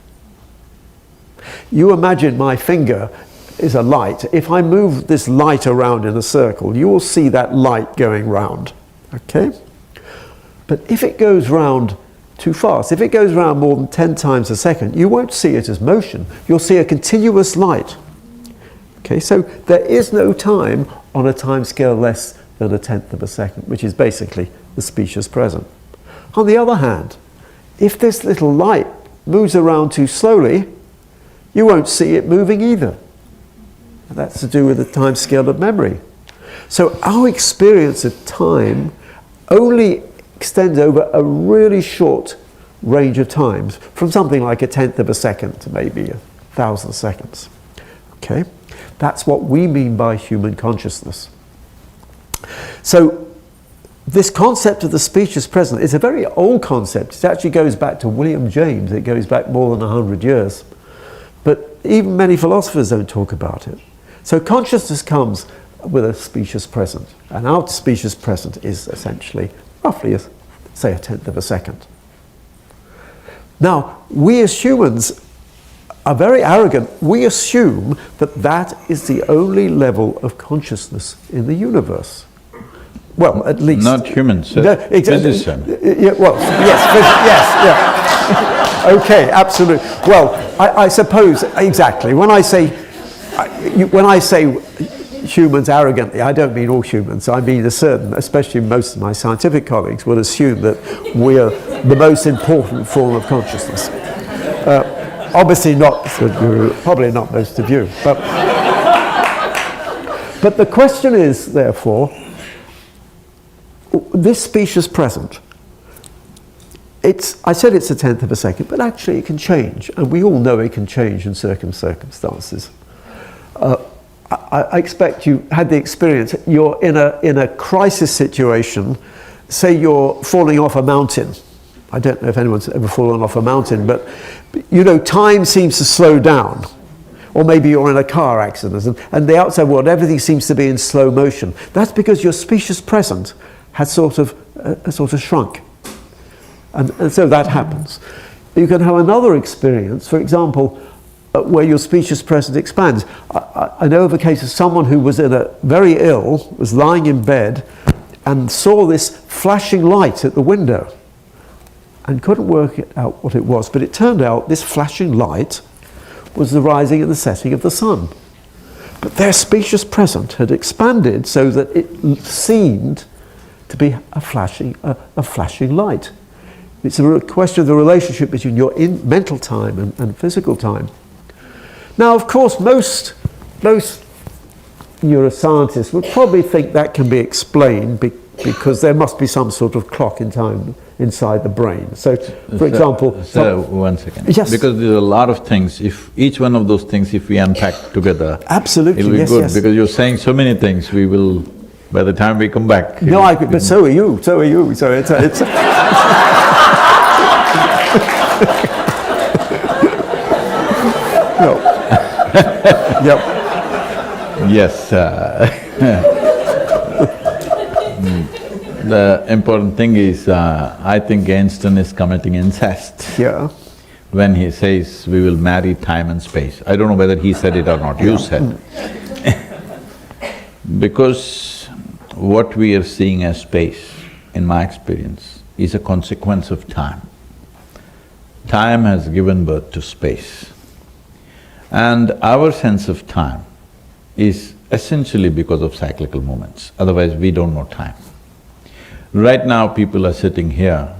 You imagine my finger is a light. If I move this light around in a circle, you will see that light going round, okay? But if it goes round too fast, if it goes round more than 10 times a second, you won't see it as motion. You'll see a continuous light. Okay, so there is no time on a time scale less than 1/10 of a second, which is basically the specious present. On the other hand, if this little light moves around too slowly, you won't see it moving either. And that's to do with the time scale of memory. So our experience of time only extends over a really short range of times, from something like 1/10 of a second to maybe 1,000 seconds. Okay, that's what we mean by human consciousness. So this concept of the specious present is a very old concept. It actually goes back to William James. It goes back more than 100 years. But even many philosophers don't talk about it. So consciousness comes with a specious present, and our specious present is essentially roughly, say, 1/10 of a second. Now, we as humans are very arrogant. We assume that that is the only level of consciousness in the universe. Well, at least... Not humans, no, exactly. physicists. Yeah, well, yes, yeah. Okay, absolutely. Well, I suppose, exactly. When I say humans arrogantly, I don't mean all humans. I mean a certain, especially most of my scientific colleagues will assume that we are the most important form of consciousness. Obviously not Sadhguru, probably not most of you. But the question is, therefore, this specious present, I said it's 1/10 of a second, but actually it can change, and we all know it can change in certain circumstances. I expect you had the experience. You're in a crisis situation. Say you're falling off a mountain. I don't know if anyone's ever fallen off a mountain, but you know, time seems to slow down. Or maybe you're in a car accident, and the outside world, everything seems to be in slow motion. That's because your specious present has sort of shrunk, and so that happens. You can have another experience, for example, where your specious present expands. I know of a case of someone who was very ill, was lying in bed, and saw this flashing light at the window, and couldn't work out what it was. But it turned out this flashing light was the rising and the setting of the sun. But their specious present had expanded so that it seemed to be a flashing light. It's a question of the relationship between your mental time and physical time. Now, of course, most neuroscientists would probably think that can be explained because there must be some sort of clock in time inside the brain. So, for example... So, one second. Yes. Because there's a lot of things, if each one of those things, if we unpack together... Absolutely, it'll be yes, good, yes. because you're saying so many things, we will, by the time we come back... No, but so are you, so it's no. Yep. Yes. The important thing is, I think Einstein is committing incest. Yeah. when he says, we will marry time and space. I don't know whether he said it or not, you said. Because what we are seeing as space, in my experience, is a consequence of time. Time has given birth to space. And our sense of time is essentially because of cyclical movements, otherwise we don't know time. Right now people are sitting here,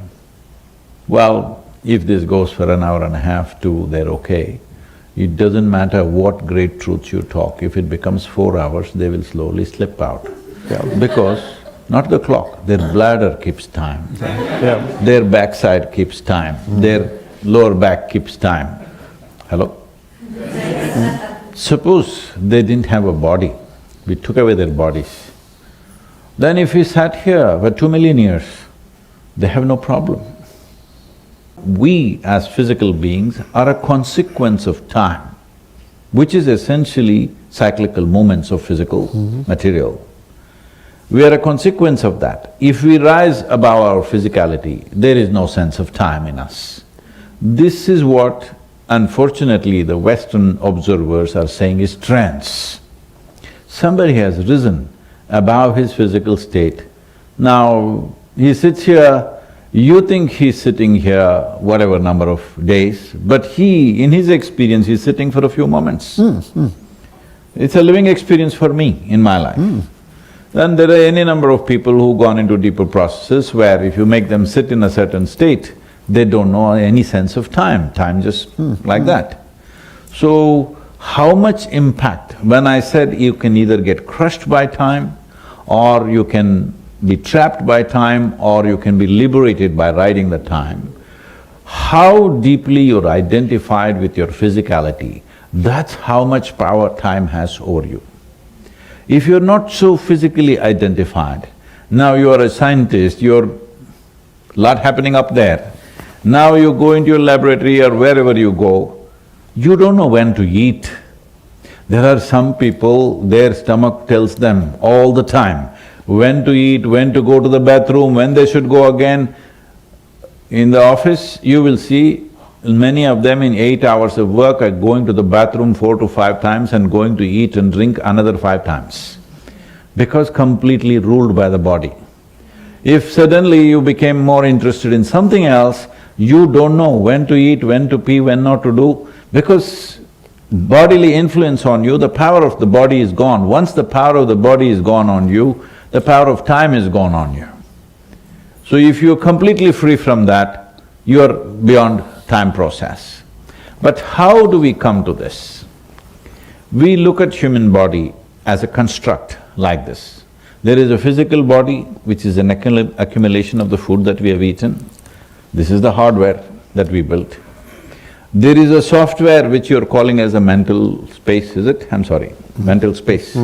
well, if this goes for an hour and a half, two, they're okay. It doesn't matter what great truths you talk, if it becomes 4 hours, they will slowly slip out. Yeah. Because, not the clock, their bladder keeps time, Yeah. their backside keeps time, their lower back keeps time. Hello? Suppose they didn't have a body, we took away their bodies. Then if we sat here for 2 million years, they have no problem. We as physical beings are a consequence of time, which is essentially cyclical movements of physical material. We are a consequence of that. If we rise above our physicality, there is no sense of time in us. This is what, unfortunately, the Western observers are saying is trance. Somebody has risen above his physical state. Now, he sits here, you think he's sitting here whatever number of days, but he, in his experience, he's sitting for a few moments. It's a living experience for me in my life. Then there are any number of people who've gone into deeper processes where if you make them sit in a certain state, they don't know any sense of time, time just like that. So, how much impact, when I said you can either get crushed by time or you can be trapped by time or you can be liberated by riding the time, how deeply you're identified with your physicality, that's how much power time has over you. If you're not so physically identified, now you are a scientist, you're lot happening up there, now you go into your laboratory or wherever you go, you don't know when to eat. There are some people, their stomach tells them all the time when to eat, when to go to the bathroom, when they should go again. In the office, you will see many of them in 8 hours of work are going to the bathroom 4 to 5 times and going to eat and drink another 5 times, because completely ruled by the body. If suddenly you became more interested in something else, you don't know when to eat, when to pee, when not to do, because bodily influence on you, the power of the body is gone. Once the power of the body is gone on you, the power of time is gone on you. So if you're completely free from that, you're beyond time process. But how do we come to this? We look at human body as a construct like this. There is a physical body which is an accumulation of the food that we have eaten. This is the hardware that we built. There is a software which you're calling as a mental space, is it? I'm sorry, mental space.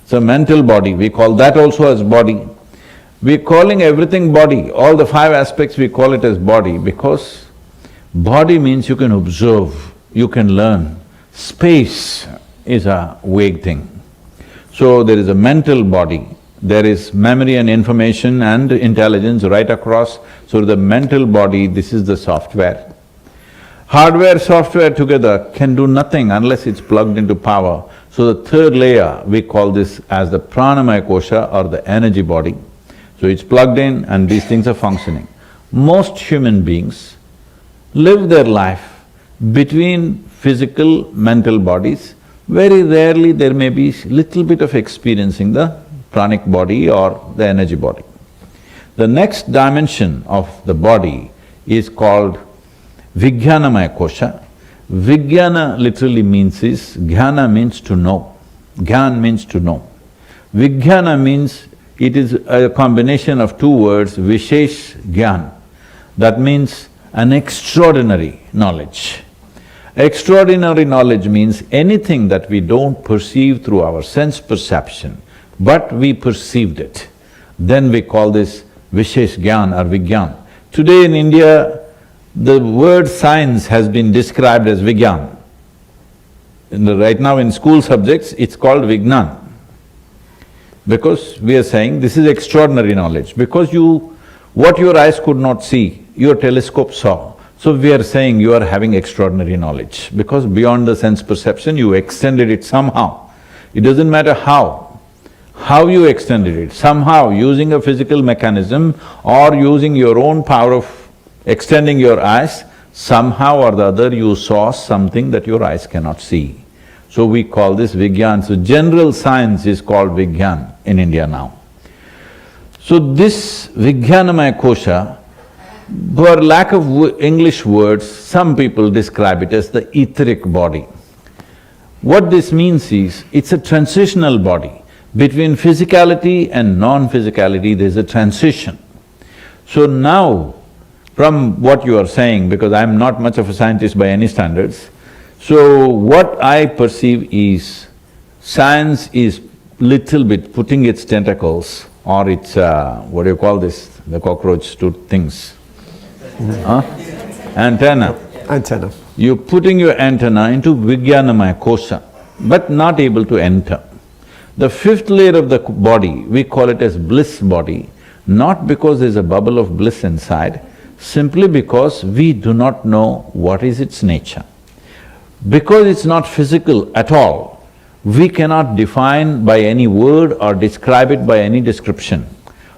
It's a mental body, we call that also as body. We're calling everything body, all the 5 aspects we call it as body because body means you can observe, you can learn. Space is a vague thing. So there is a mental body, there is memory and information and intelligence right across. So the mental body, this is the software. Hardware, software together can do nothing unless it's plugged into power. So the third layer, we call this as the pranamaya kosha or the energy body. So it's plugged in and these things are functioning. Most human beings live their life between physical, mental bodies. Very rarely there may be little bit of experiencing the pranic body or the energy body. The next dimension of the body is called Vijnanamaya kosha. Vijnana literally means is, jnana means to know, jnana means to know. Vijnana means it is a combination of 2 words, vishesh jnana. That means an extraordinary knowledge. Extraordinary knowledge means anything that we don't perceive through our sense perception, but we perceived it. Then we call this vishesh jnana or vigyan. Today in India, the word science has been described as vigyan. Right now in school subjects, it's called vignan. Because we are saying this is extraordinary knowledge, because what your eyes could not see, your telescope saw. So we are saying you are having extraordinary knowledge, because beyond the sense perception you extended it somehow. It doesn't matter how you extended it, somehow using a physical mechanism or using your own power of extending your eyes, somehow or the other you saw something that your eyes cannot see. So we call this Vigyan. So general science is called Vigyan in India now. So this Vijnanamaya Kosha, for lack of English words, some people describe it as the etheric body. What this means is, it's a transitional body. Between physicality and non-physicality, there's a transition. So now, from what you are saying, because I'm not much of a scientist by any standards, so what I perceive is, science is little bit putting its tentacles or its, what do you call this, the cockroach tooth things? Antenna. Antenna. You're putting your antenna into Vijnanamaya Kosha, but not able to enter. The fifth layer of the body, we call it as bliss body, not because there's a bubble of bliss inside, simply because we do not know what is its nature. Because it's not physical at all, we cannot define by any word or describe it by any description.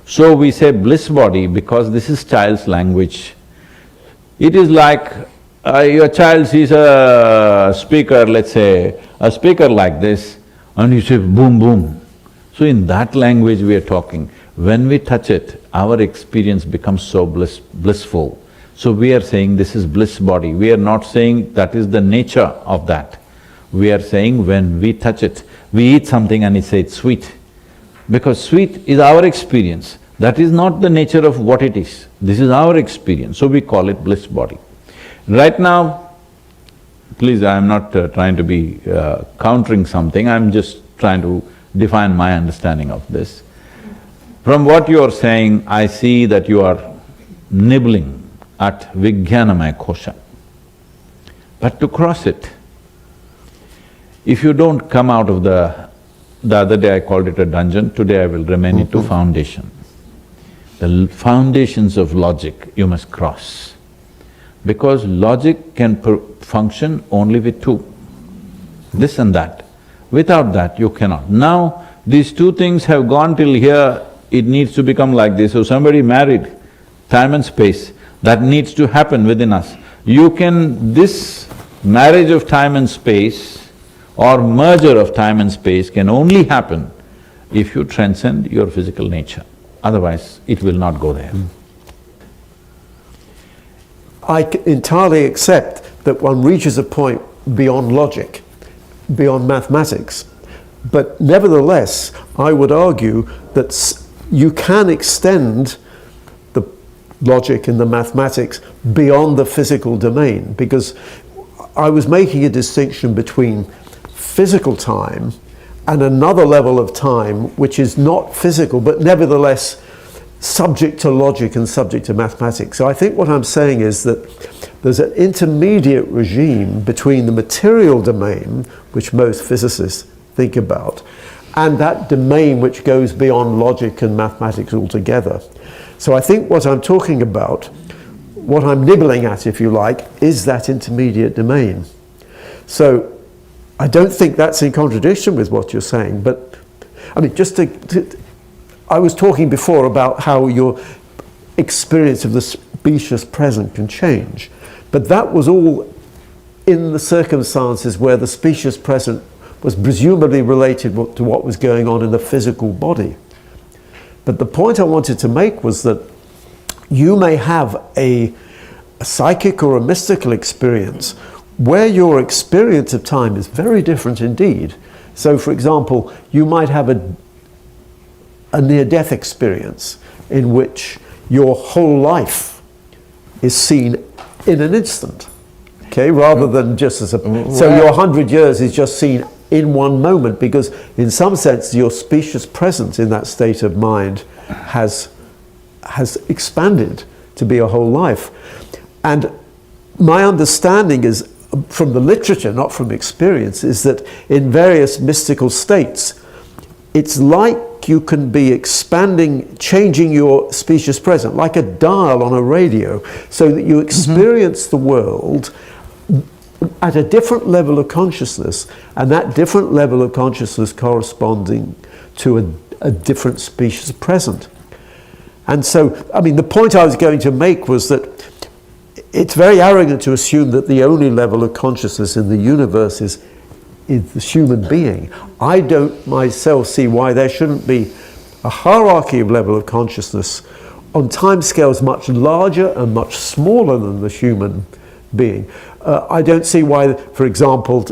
So we say bliss body because this is child's language. It is like your child sees a speaker, let's say, a speaker like this, and you say boom, boom. So in that language we are talking. When we touch it, our experience becomes so blissful. So we are saying this is bliss body. We are not saying that is the nature of that. We are saying when we touch it, we eat something and we say it's sweet. Because sweet is our experience. That is not the nature of what it is. This is our experience, so we call it bliss body. Right now, please, I am not trying to be countering something, I am just trying to define my understanding of this. From what you are saying, I see that you are nibbling at Vijnanamaya Kosha. But to cross it, if you don't come out of the other day I called it a dungeon, today I will remain it to foundation. The foundations of logic you must cross, because logic can function only with two, this and that. Without that you cannot. Now these two things have gone till here, it needs to become like this. So somebody married time and space, that needs to happen within us. This marriage of time and space or merger of time and space can only happen if you transcend your physical nature. Otherwise, it will not go there. I entirely accept that one reaches a point beyond logic, beyond mathematics, but nevertheless, I would argue that you can extend the logic and the mathematics beyond the physical domain, because I was making a distinction between physical time and another level of time which is not physical but nevertheless subject to logic and subject to mathematics. So I think what I'm saying is that there's an intermediate regime between the material domain, which most physicists think about, and that domain which goes beyond logic and mathematics altogether. So I think what I'm talking about, what I'm nibbling at, if you like, is that intermediate domain. So I don't think that's in contradiction with what you're saying, but I mean, I was talking before about how your experience of the specious present can change, but that was all in the circumstances where the specious present was presumably related to what was going on in the physical body. But the point I wanted to make was that you may have a psychic or a mystical experience where your experience of time is very different indeed. So for example, you might have a near-death experience in which your whole life is seen in an instant, okay, rather than just as a… So your 100 years is just seen in one moment, because in some sense your specious presence in that state of mind has expanded to be a whole life. And my understanding is, from the literature, not from experience, is that in various mystical states, it's like like you can be expanding, changing your species present, like a dial on a radio, so that you experience the world at a different level of consciousness, and that different level of consciousness corresponding to a different species present. And so, I mean, the point I was going to make was that it's very arrogant to assume that the only level of consciousness in the universe is the human being. I don't myself see why there shouldn't be a hierarchy of level of consciousness on timescales much larger and much smaller than the human being. I don't see why, for example,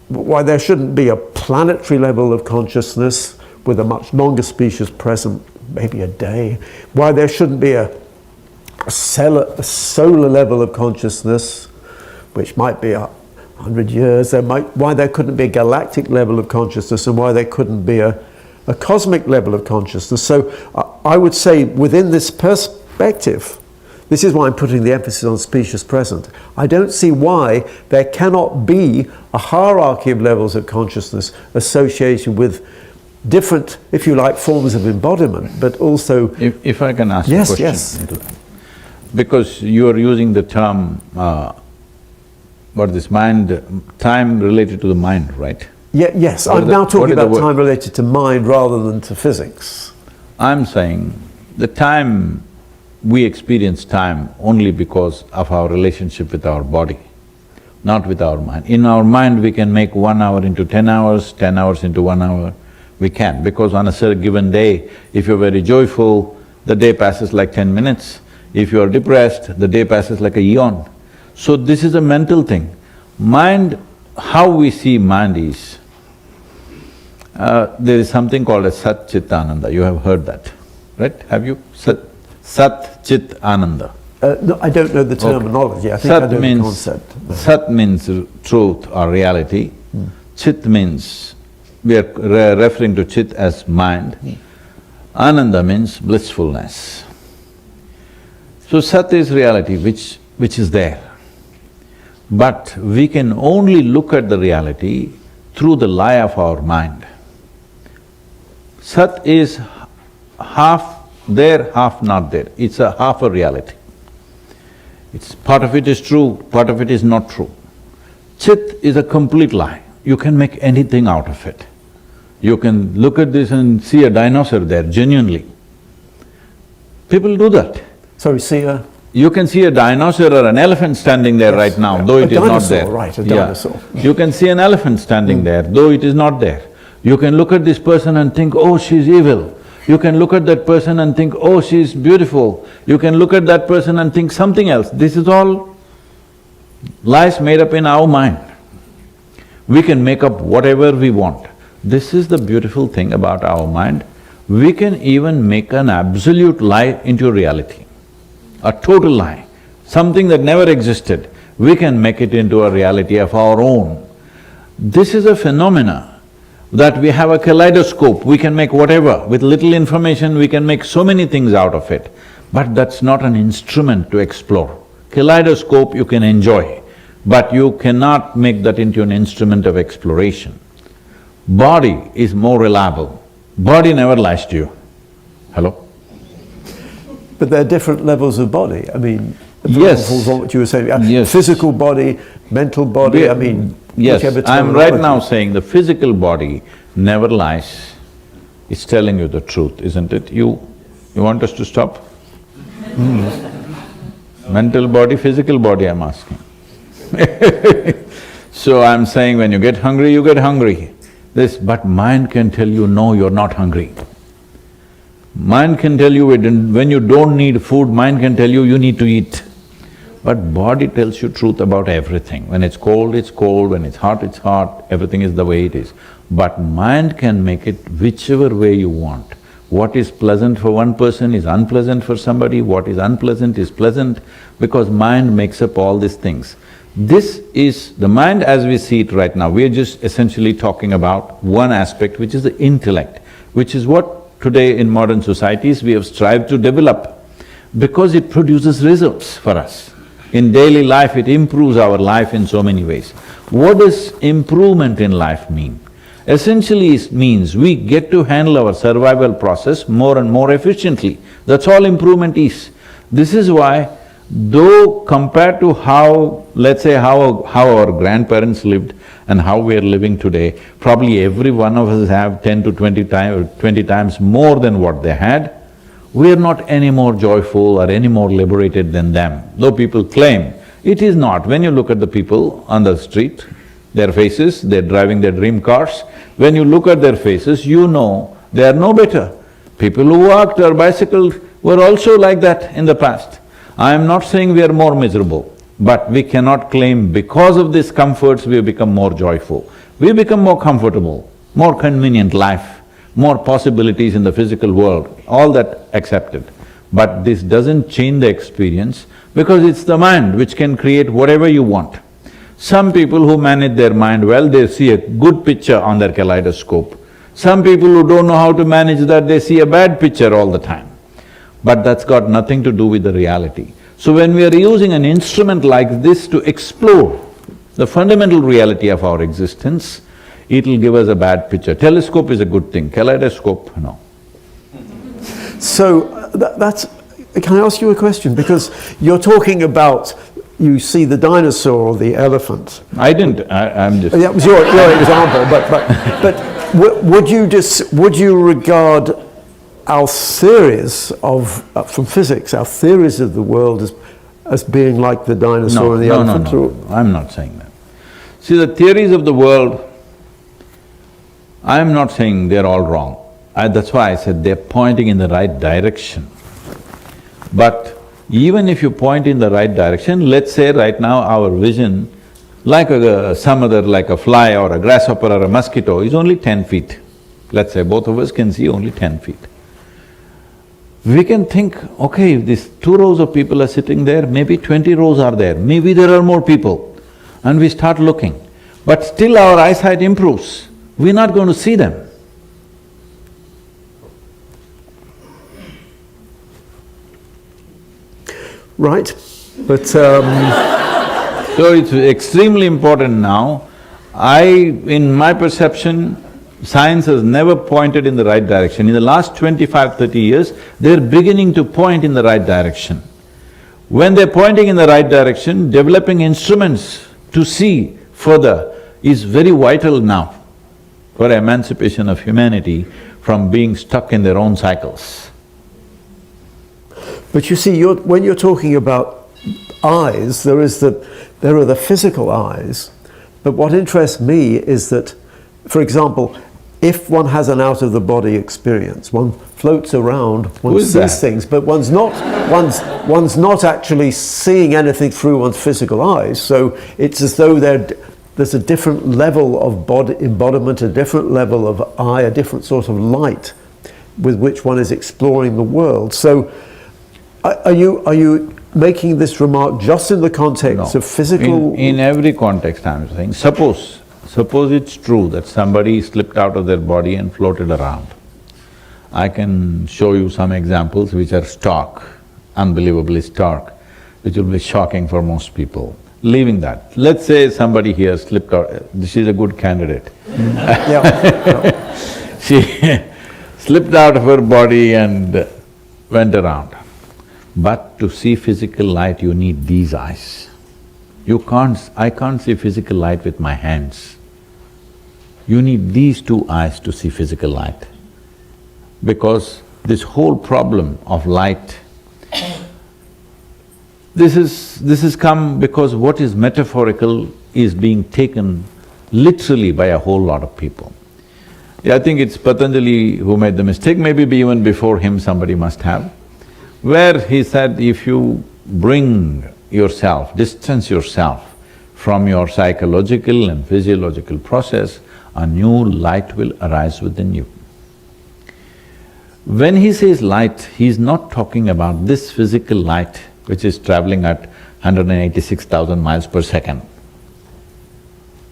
why there shouldn't be a planetary level of consciousness with a much longer species present, maybe a day. Why there shouldn't be a solar level of consciousness, which might be 100 years. Why there couldn't be a galactic level of consciousness, and why there couldn't be a cosmic level of consciousness. So I would say within this perspective, this is why I'm putting the emphasis on species present. I don't see why there cannot be a hierarchy of levels of consciousness associated with different, if you like, forms of embodiment, but also… If I can ask yes, a question yes. into that. Because you are using the term, time related to the mind, right? Yes, I'm now talking about time related to mind rather than to physics. I'm saying the time, we experience time only because of our relationship with our body, not with our mind. In our mind, we can make 1 hour into 10 hours, 10 hours into 1 hour. We can, because on a certain given day, if you're very joyful, the day passes like 10 minutes. If you're depressed, the day passes like a eon. So this is a mental thing. Mind, how we see mind is, there is something called a Sat Chit Ananda, you have heard that, right? Have you? Sat Chit Ananda. No, I don't know the terminology, I think Sat I know means, the concept. Sat means truth or reality, Chit means, we are referring to Chit as mind, Ananda means blissfulness. So Sat is reality which is there. But we can only look at the reality through the lie of our mind. Sat is half there, half not there. It's a half a reality. It's… part of it is true, part of it is not true. Chit is a complete lie. You can make anything out of it. You can look at this and see a dinosaur there, genuinely. People do that. Sorry, see a… You can see a dinosaur or an elephant standing there right now, though it is not there. Right, a dinosaur. You can see an elephant standing there, though it is not there. You can look at this person and think, oh, she's evil. You can look at that person and think, oh, she's beautiful. You can look at that person and think something else. This is all lies made up in our mind. We can make up whatever we want. This is the beautiful thing about our mind. We can even make an absolute lie into reality, a total lie, something that never existed. We can make it into a reality of our own. This is a phenomena that we have a kaleidoscope, we can make whatever. With little information, we can make so many things out of it. But that's not an instrument to explore. Kaleidoscope you can enjoy, but you cannot make that into an instrument of exploration. Body is more reliable. Body never lies to you. Hello? But there are different levels of body, I mean… Yes. From what you were saying, Yes. Physical body, mental body, I mean… Yes, I'm right now saying the physical body never lies. It's telling you the truth, isn't it? You want us to stop? Mental body, physical body, I'm asking. So I'm saying when you get hungry. But mind can tell you, no, you're not hungry. Mind can tell you when you don't need food, mind can tell you, you need to eat. But body tells you truth about everything. When it's cold, when it's hot, everything is the way it is. But mind can make it whichever way you want. What is pleasant for one person is unpleasant for somebody, what is unpleasant is pleasant, because mind makes up all these things. This is the mind as we see it right now. We are just essentially talking about one aspect, which is the intellect, which is what today in modern societies we have strived to develop, because it produces results for us. In daily life, it improves our life in so many ways. What does improvement in life mean? essentially it means we get to handle our survival process more and more efficiently. That's all improvement is. This is why, though compared to how, let's say how our grandparents lived and how we are living today, probably every one of us have 10 to 20 times more than what they had, we are not any more joyful or any more liberated than them, though people claim. It is not. When you look at the people on the street, their faces, they're driving their dream cars, when you look at their faces, you know they are no better. People who walked or bicycled were also like that in the past. I am not saying we are more miserable, but we cannot claim because of these comforts we have become more joyful. We become more comfortable, more convenient life, more possibilities in the physical world, all that accepted. But this doesn't change the experience because it's the mind which can create whatever you want. Some people who manage their mind well, they see a good picture on their kaleidoscope. Some people who don't know how to manage that, they see a bad picture all the time. But that's got nothing to do with the reality. So when we are using an instrument like this to explore the fundamental reality of our existence, it'll give us a bad picture. Telescope is a good thing, kaleidoscope, no. So that's… Can I ask you a question? Because you're talking about, you see the dinosaur or the elephant. I didn't, I'm just… That was your example, but would you regard our theories of… from physics, our theories of the world as being like the dinosaur and the elephant? No, I'm not saying that. See, the theories of the world, I'm not saying they're all wrong. That's why I said they're pointing in the right direction. But even if you point in the right direction, let's say right now our vision, like some other, like a fly or a grasshopper or a mosquito, is only 10 feet. Let's say both of us can see only 10 feet. We can think, okay, if these 2 rows of people are sitting there, maybe 20 rows are there, maybe there are more people, and we start looking. But still our eyesight improves, we're not going to see them. Right, but So it's extremely important now. In my perception, science has never pointed in the right direction. In the last 25–30 years, they're beginning to point in the right direction. When they're pointing in the right direction, developing instruments to see further is very vital now for emancipation of humanity from being stuck in their own cycles. But you see, when you're talking about eyes, there are the physical eyes, but what interests me is that, for example, if one has an out-of-the-body experience, one floats around, one sees things, but one's not actually seeing anything through one's physical eyes, so it's as though there's a different level of body embodiment, a different level of eye, a different sort of light with which one is exploring the world. So are you making this remark just in the context of physical… In every context I'm saying, suppose it's true that somebody slipped out of their body and floated around. I can show you some examples which are stark, unbelievably stark, which will be shocking for most people. Leaving that, let's say somebody here slipped out, she's a good candidate. She slipped out of her body and went around. But to see physical light, you need these eyes. I can't see physical light with my hands. You need these 2 eyes to see physical light. Because this whole problem of light, this has come because what is metaphorical is being taken literally by a whole lot of people. I think it's Patanjali who made the mistake, maybe even before him somebody must have, where he said if you bring yourself, distance yourself from your psychological and physiological process, a new light will arise within you. When he says light, he's not talking about this physical light which is traveling at 186,000 miles per second.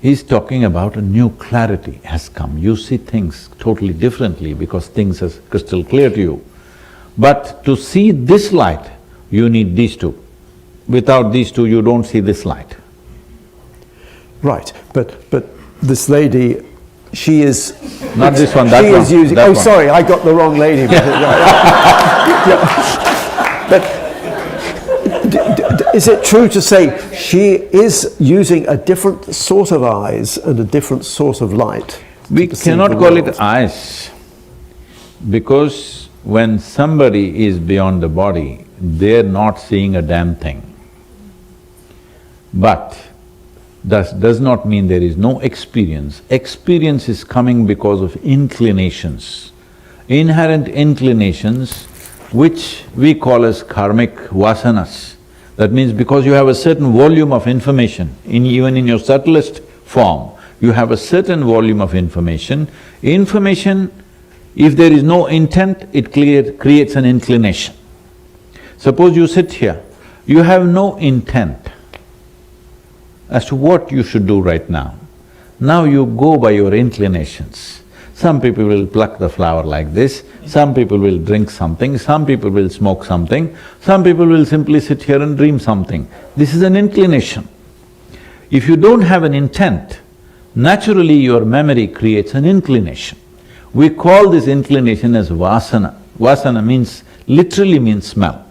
He's talking about a new clarity has come. You see things totally differently because things are crystal clear to you. But to see this light, you need these 2. Without these 2, you don't see this light. Right, but this lady she is… Not this one, that she one. is using… that oh, one. sorry, I got the wrong lady. But is it true to say she is using a different sort of eyes and a different sort of light? We cannot call it eyes, because when somebody is beyond the body, they're not seeing a damn thing. But that does not mean there is no experience. Experience is coming because of inclinations, inherent inclinations which we call as karmic vasanas. That means because you have a certain volume of information, even in your subtlest form, you have a certain volume of information. Information, if there is no intent, it creates an inclination. Suppose you sit here, you have no intent as to what you should do right now. Now you go by your inclinations. Some people will pluck the flower like this, some people will drink something, some people will smoke something, some people will simply sit here and dream something. This is an inclination. If you don't have an intent, naturally your memory creates an inclination. We call this inclination as vasana. Vasana means… literally means smell.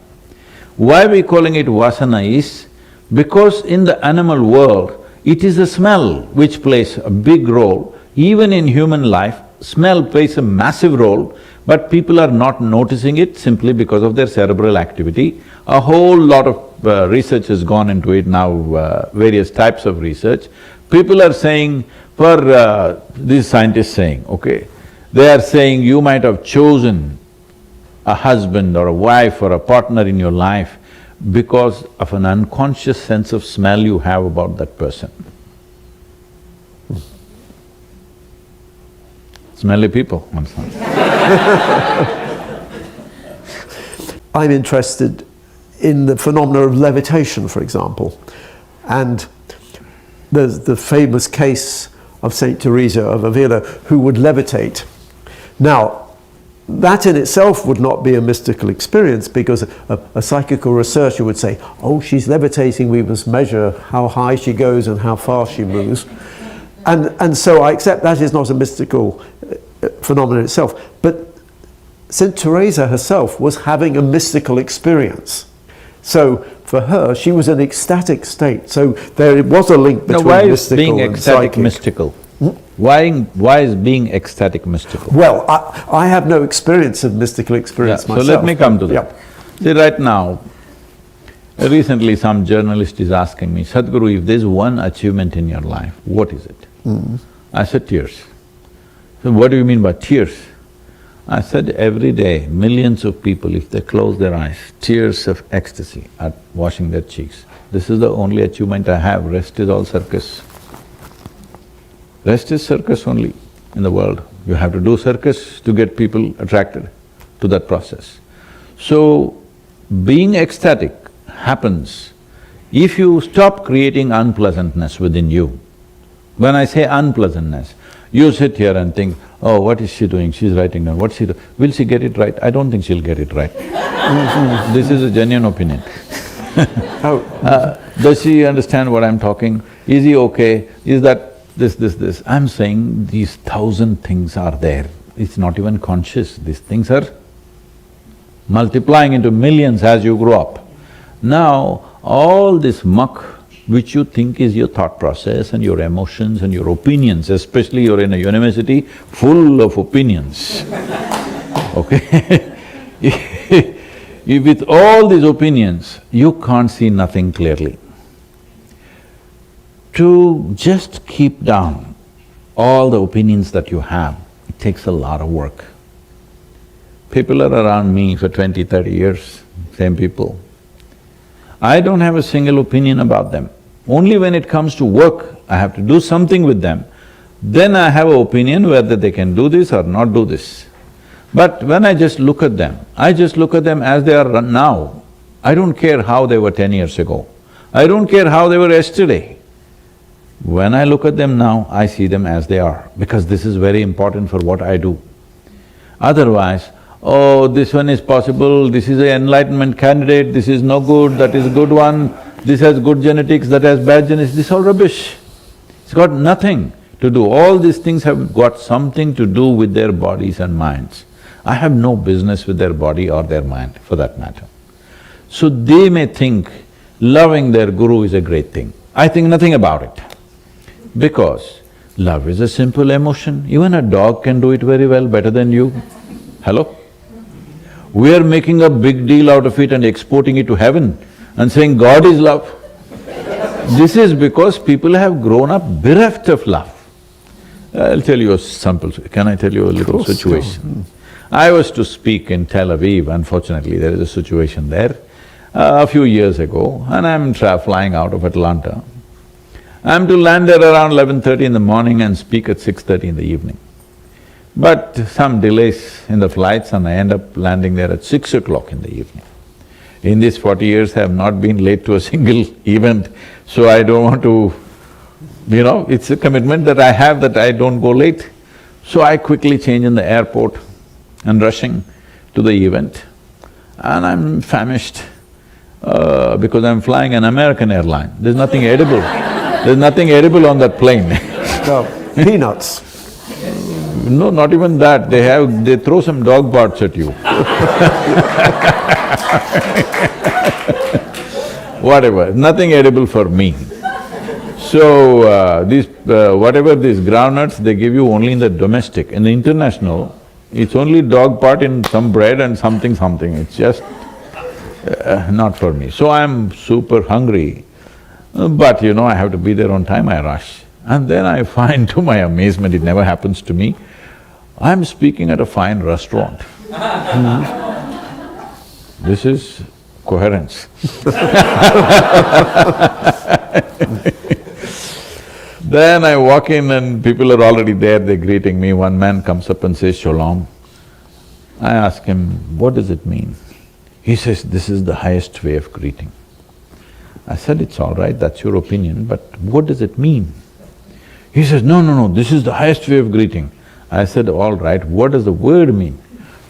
Why we calling it vasana is because in the animal world, it is the smell which plays a big role. Even in human life, smell plays a massive role, but people are not noticing it simply because of their cerebral activity. A whole lot of research has gone into it now, various types of research. People are saying, these scientists saying, okay, they are saying you might have chosen a husband or a wife or a partner in your life because of an unconscious sense of smell you have about that person. Smelly people, I'm sorry. I'm interested in the phenomena of levitation, for example, and there's the famous case of Saint Teresa of Avila who would levitate. Now, that in itself would not be a mystical experience, because a psychical researcher would say, oh, she's levitating, we must measure how high she goes and how fast she moves. And so I accept that is not a mystical phenomenon itself. But Saint Teresa herself was having a mystical experience. So for her, she was in an ecstatic state. So there was a link between mystical and psychic. Mystical? Why is being ecstatic mystical? Well, I have no experience of mystical experience myself. So let me come to that. Yep. See, right now, recently some journalist is asking me, Sadhguru, if there's one achievement in your life, what is it? I said, tears. So what do you mean by tears? I said, every day, millions of people, if they close their eyes, tears of ecstasy are washing their cheeks. This is the only achievement I have, rest is all circus. Rest is circus only in the world. You have to do circus to get people attracted to that process. So, being ecstatic happens if you stop creating unpleasantness within you. When I say unpleasantness, you sit here and think, oh, what is she doing? She's writing down, what's she doing? Will she get it right? I don't think she'll get it right. This is a genuine opinion. Does she understand what I'm talking? Is he okay? Is that this? I'm saying these 1,000 things are there. It's not even conscious. These things are multiplying into millions as you grow up. Now, all this muck which you think is your thought process and your emotions and your opinions, especially you're in a university full of opinions, okay? If with all these opinions, you can't see nothing clearly. To just keep down all the opinions that you have, it takes a lot of work. People are around me for 20, 30 years, same people. I don't have a single opinion about them. Only when it comes to work, I have to do something with them, then I have an opinion whether they can do this or not do this. But when I just look at them, I just look at them as they are now. I don't care how they were 10 years ago. I don't care how they were yesterday. When I look at them now, I see them as they are, because this is very important for what I do. Otherwise, oh, this one is possible, this is an enlightenment candidate, this is no good, that is a good one, this has good genetics, that has bad genetics, this is all rubbish. It's got nothing to do. All these things have got something to do with their bodies and minds. I have no business with their body or their mind, for that matter. So they may think loving their guru is a great thing. I think nothing about it, because love is a simple emotion. Even a dog can do it very well, better than you. Hello? We are making a big deal out of it and exporting it to heaven and saying God is love. This is because people have grown up bereft of love. I'll tell you a sample… Can I tell you a little situation? I was to speak in Tel Aviv, unfortunately there is a situation there, a few years ago, and I'm flying out of Atlanta. I'm to land there around 11:30 in the morning and speak at 6:30 in the evening. But some delays in the flights and I end up landing there at 6 o'clock in the evening. In these 40 years, I have not been late to a single event, so I don't want to… it's a commitment that I have that I don't go late. So I quickly change in the airport and rushing to the event, and I'm famished because I'm flying an American airline. There's nothing edible. There's nothing edible on that plane. No, peanuts. No, not even that. They throw some dog parts at you. Whatever, nothing edible for me. So, whatever these groundnuts, they give you only in the domestic. In the international, it's only dog part in some bread and something, it's just not for me. So I'm super hungry, but I have to be there on time, I rush. And then I find, to my amazement, it never happens to me, I'm speaking at a fine restaurant. This is coherence. Then I walk in and people are already there, they're greeting me. One man comes up and says, "Shalom." I ask him, "What does it mean?" He says, "This is the highest way of greeting." I said, "It's all right, that's your opinion, but what does it mean?" He says, No, this is the highest way of greeting." I said, "All right, what does the word mean?"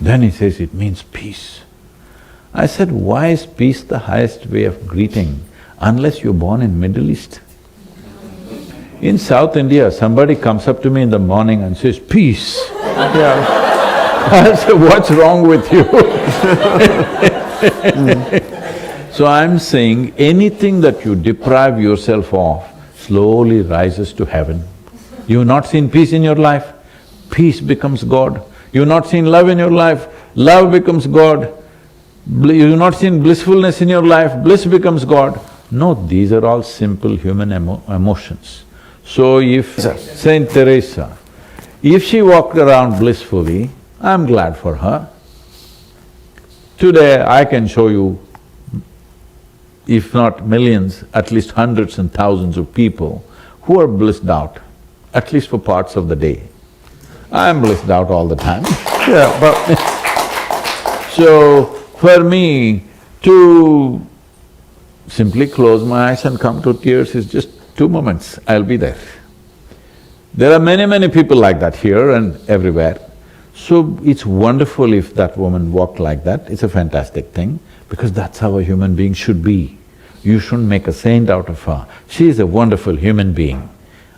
Then he says, "It means peace." I said, "Why is peace the highest way of greeting unless you're born in Middle East? In South India, somebody comes up to me in the morning and says, 'Peace.' I say, "What's wrong with you?" So I'm saying, anything that you deprive yourself of slowly rises to heaven. You've not seen peace in your life, peace becomes God. You've not seen love in your life, love becomes God. You've not seen blissfulness in your life, bliss becomes God. No, these are all simple human emotions. So if Saint Teresa, if she walked around blissfully, I'm glad for her. Today I can show you, if not millions, at least hundreds and thousands of people who are blissed out, at least for parts of the day. I'm blissed out all the time. Yeah, but… So, for me to simply close my eyes and come to tears is just 2 moments, I'll be there. There are many people like that here and everywhere. So it's wonderful if that woman walked like that, it's a fantastic thing, because that's how a human being should be. You shouldn't make a saint out of her. She is a wonderful human being.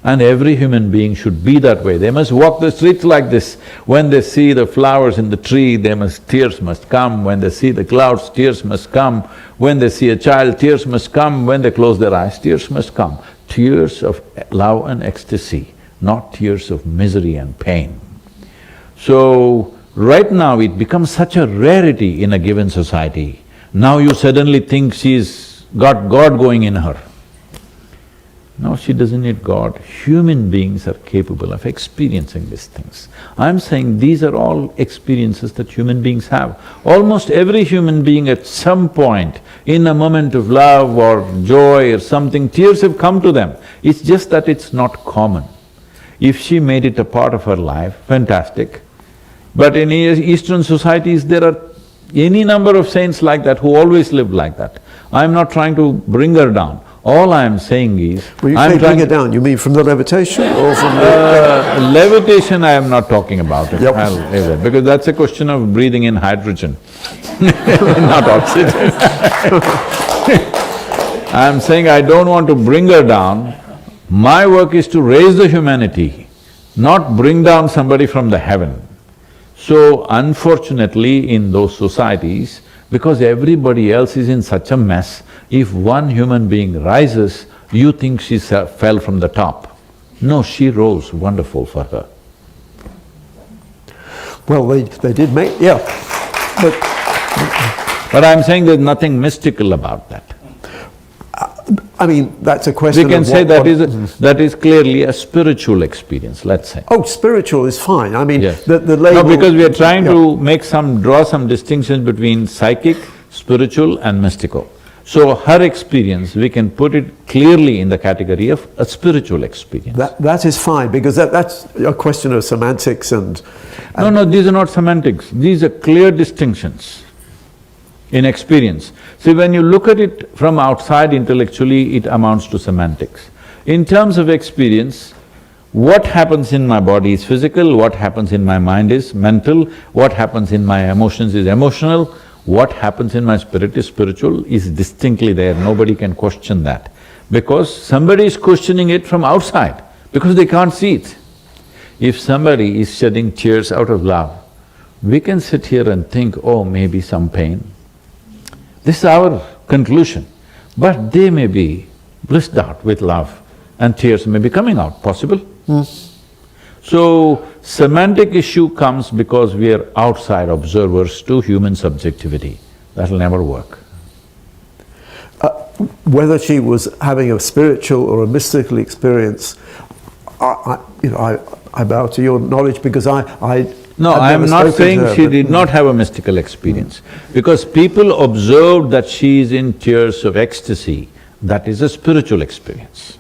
And every human being should be that way. They must walk the streets like this. When they see the flowers in the tree, tears must come. When they see the clouds, tears must come. When they see a child, tears must come. When they close their eyes, tears must come. Tears of love and ecstasy, not tears of misery and pain. So, right now it becomes such a rarity in a given society. Now you suddenly think she's got God going in her. No, she doesn't need God. Human beings are capable of experiencing these things. I'm saying these are all experiences that human beings have. Almost every human being at some point, in a moment of love or joy or something, tears have come to them. It's just that it's not common. If she made it a part of her life, fantastic. But in Eastern societies, there are any number of saints like that who always lived like that. I'm not trying to bring her down. All I'm saying is… When you say bring it down, you mean from the levitation or from the… Levitation I am not talking about it, Yep. I'll leave that, because that's a question of breathing in hydrogen, not oxygen. I'm saying I don't want to bring her down. My work is to raise the humanity not bring down somebody from the heaven. So unfortunately, in those societies, because everybody else is in such a mess, if one human being rises, you think she fell from the top. No, she rose, wonderful for her. Well, they did make… yeah. But I'm saying there's nothing mystical about that. I mean, that's a question We can of say what, that is clearly a spiritual experience, let's say. Oh, spiritual is fine. I mean, Yes. the label… No, because we are trying to draw some distinctions between psychic, spiritual and mystical. So her experience, we can put it clearly in the category of a spiritual experience. That is fine, because that's a question of semantics and… No, these are not semantics, these are clear distinctions in experience. See, when you look at it from outside intellectually, it amounts to semantics. In terms of experience, what happens in my body is physical, what happens in my mind is mental, what happens in my emotions is emotional, what happens in my spirit is spiritual, is distinctly there, nobody can question that. Because somebody is questioning it from outside, because they can't see it. If somebody is shedding tears out of love, we can sit here and think, oh, maybe some pain. This is our conclusion, but they may be blissed out with love and tears may be coming out, possible? So, semantic issue comes because we are outside observers to human subjectivity. That'll never work. Whether she was having a spiritual or a mystical experience, I bow to your knowledge, because No, I am not saying she did not have a mystical experience, because people observed that she is in tears of ecstasy, that is a spiritual experience.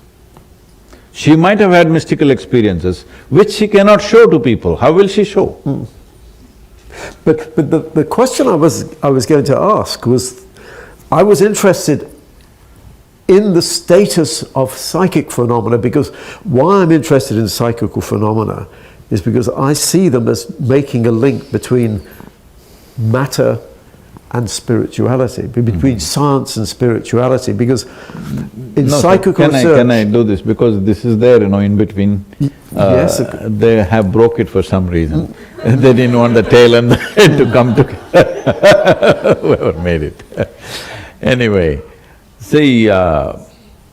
She might have had mystical experiences, which she cannot show to people. How will she show? But the question I was going to ask was, I was interested in the status of psychic phenomena, because why I'm interested in psychical phenomena is because I see them as making a link between matter and spirituality, between science and spirituality, because in psychical research… Can I do this? Because this is there, in between. Yes. They have broke it for some reason. They didn't want the tail and the head to come together. Whoever made it. Anyway, see,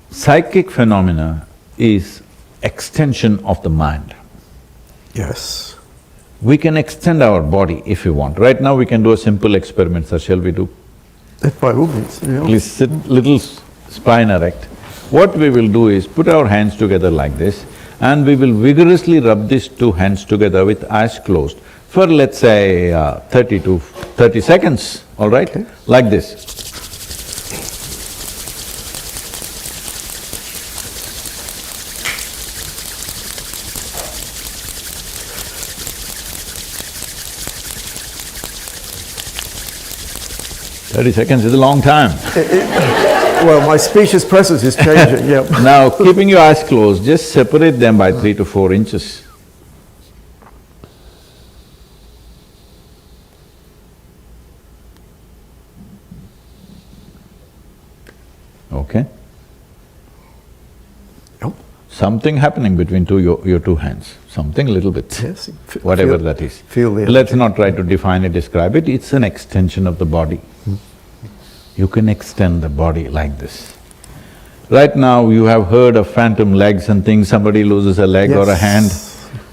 psychic phenomena is extension of the mind. Yes. We can extend our body if we want. Right now we can do a simple experiment, sir, shall we do? By all means, yeah. Please sit little spine erect. What we will do is put our hands together like this, and we will vigorously rub these two hands together with eyes closed for, let's say, 30 seconds, all right? Okay. Like this. "30 seconds is a long time." Well, my speech's presence is changing, yeah. Now, keeping your eyes closed, just separate them by 3 to 4 inches. Okay? Yep. Something happening between your two hands, something little bit, Yes, whatever that is. Feel the… Let's not try to define it, describe it, it's an extension of the body. You can extend the body like this. Right now you have heard of phantom legs and things, somebody loses a leg or a hand.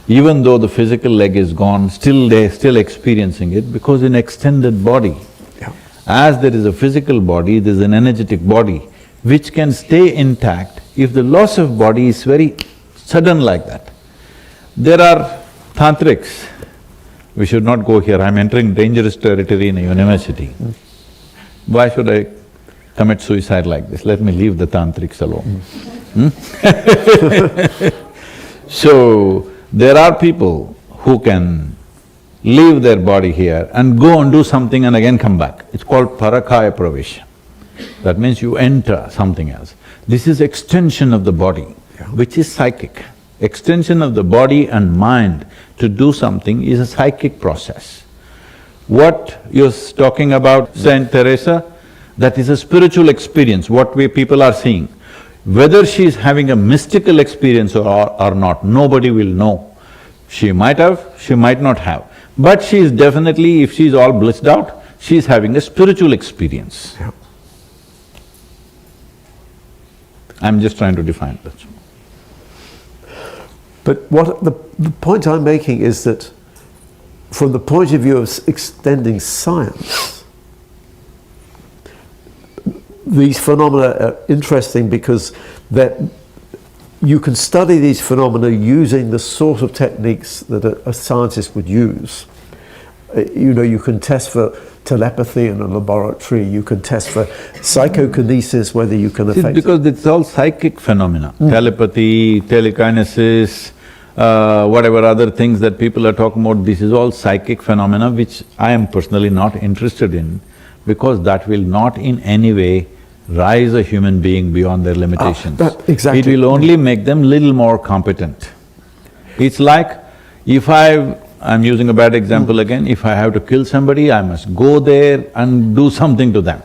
Even though the physical leg is gone, they're still experiencing it because in extended body. Yeah. As there is a physical body, there's an energetic body which can stay intact if the loss of body is very sudden like that. There are tantrics, we should not go here, I'm entering dangerous territory in a university. Why should I commit suicide like this? Let me leave the tantrics alone. So, there are people who can leave their body here and go and do something and again come back. It's called parakaya pravesha. That means you enter something else. This is extension of the body, which is psychic. Extension of the body and mind to do something is a psychic process. What you're talking about, Saint Teresa, that is a spiritual experience, what people are seeing. Whether she is having a mystical experience or not, nobody will know. She might have, she might not have. But she is definitely, if she is all blissed out, she is having a spiritual experience. Yeah. I'm just trying to define that. But what the point I'm making is that from the point of view of extending science, these phenomena are interesting because that you can study these phenomena using the sort of techniques that a scientist would use. You know, you can test for telepathy in a laboratory, you can test for psychokinesis, whether you can affect… Because it's all psychic phenomena, telepathy, telekinesis, whatever other things that people are talking about, this is all psychic phenomena which I am personally not interested in, because that will not in any way rise a human being beyond their limitations. Exactly. It will only make them little more competent. It's like if I'm using a bad example again, if I have to kill somebody, I must go there and do something to them.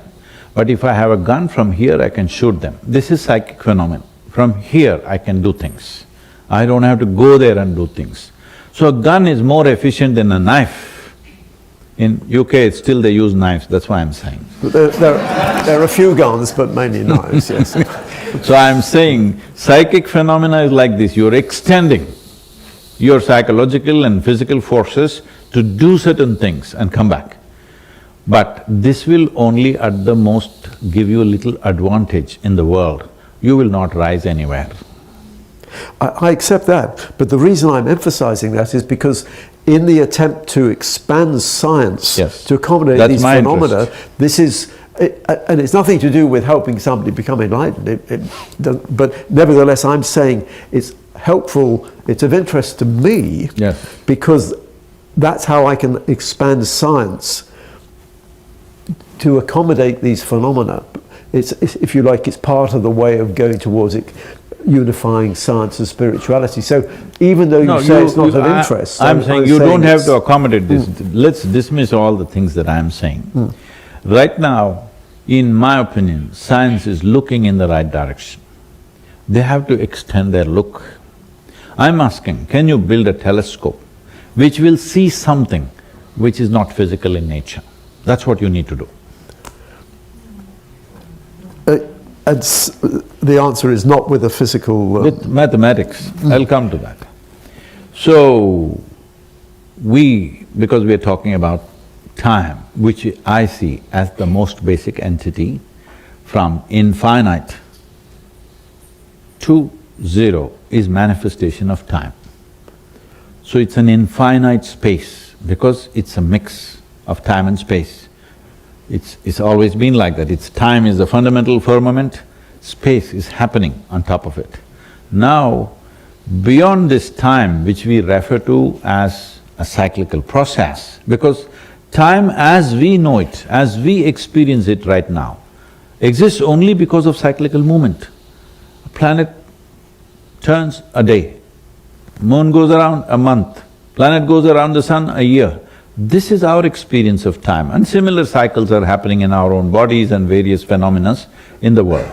But if I have a gun from here, I can shoot them. This is psychic phenomenon. From here, I can do things. I don't have to go there and do things. So a gun is more efficient than a knife. In UK, still they use knives, that's why I'm saying. There are a few guns, but mainly knives, yes. So I'm saying psychic phenomena is like this, you're extending your psychological and physical forces to do certain things and come back. But this will only at the most give you a little advantage in the world. You will not rise anywhere. I accept that, but the reason I'm emphasizing that is because in the attempt to expand science to accommodate these phenomena, this is… and it's nothing to do with helping somebody become enlightened, but nevertheless I'm saying it's helpful, it's of interest to me, because that's how I can expand science to accommodate these phenomena. It's, if you like, it's part of the way of going towards it, unifying science and spirituality. So even though you say it's not of interest… I'm saying you don't have to accommodate this. Let's dismiss all the things that I'm saying. Right now, in my opinion, science is looking in the right direction. They have to extend their look. I'm asking, can you build a telescope which will see something which is not physical in nature? That's what you need to do. And the answer is not with a physical… With mathematics, I'll come to that. So, because we are talking about time, which I see as the most basic entity, from infinite to zero is manifestation of time. So it's an infinite space because it's a mix of time and space. It's always been like that. Time is the fundamental firmament, space is happening on top of it. Now, beyond this time, which we refer to as a cyclical process, because time as we know it, as we experience it right now, exists only because of cyclical movement. A planet turns a day, moon goes around a month, planet goes around the sun a year. This is our experience of time, and similar cycles are happening in our own bodies and various phenomena in the world.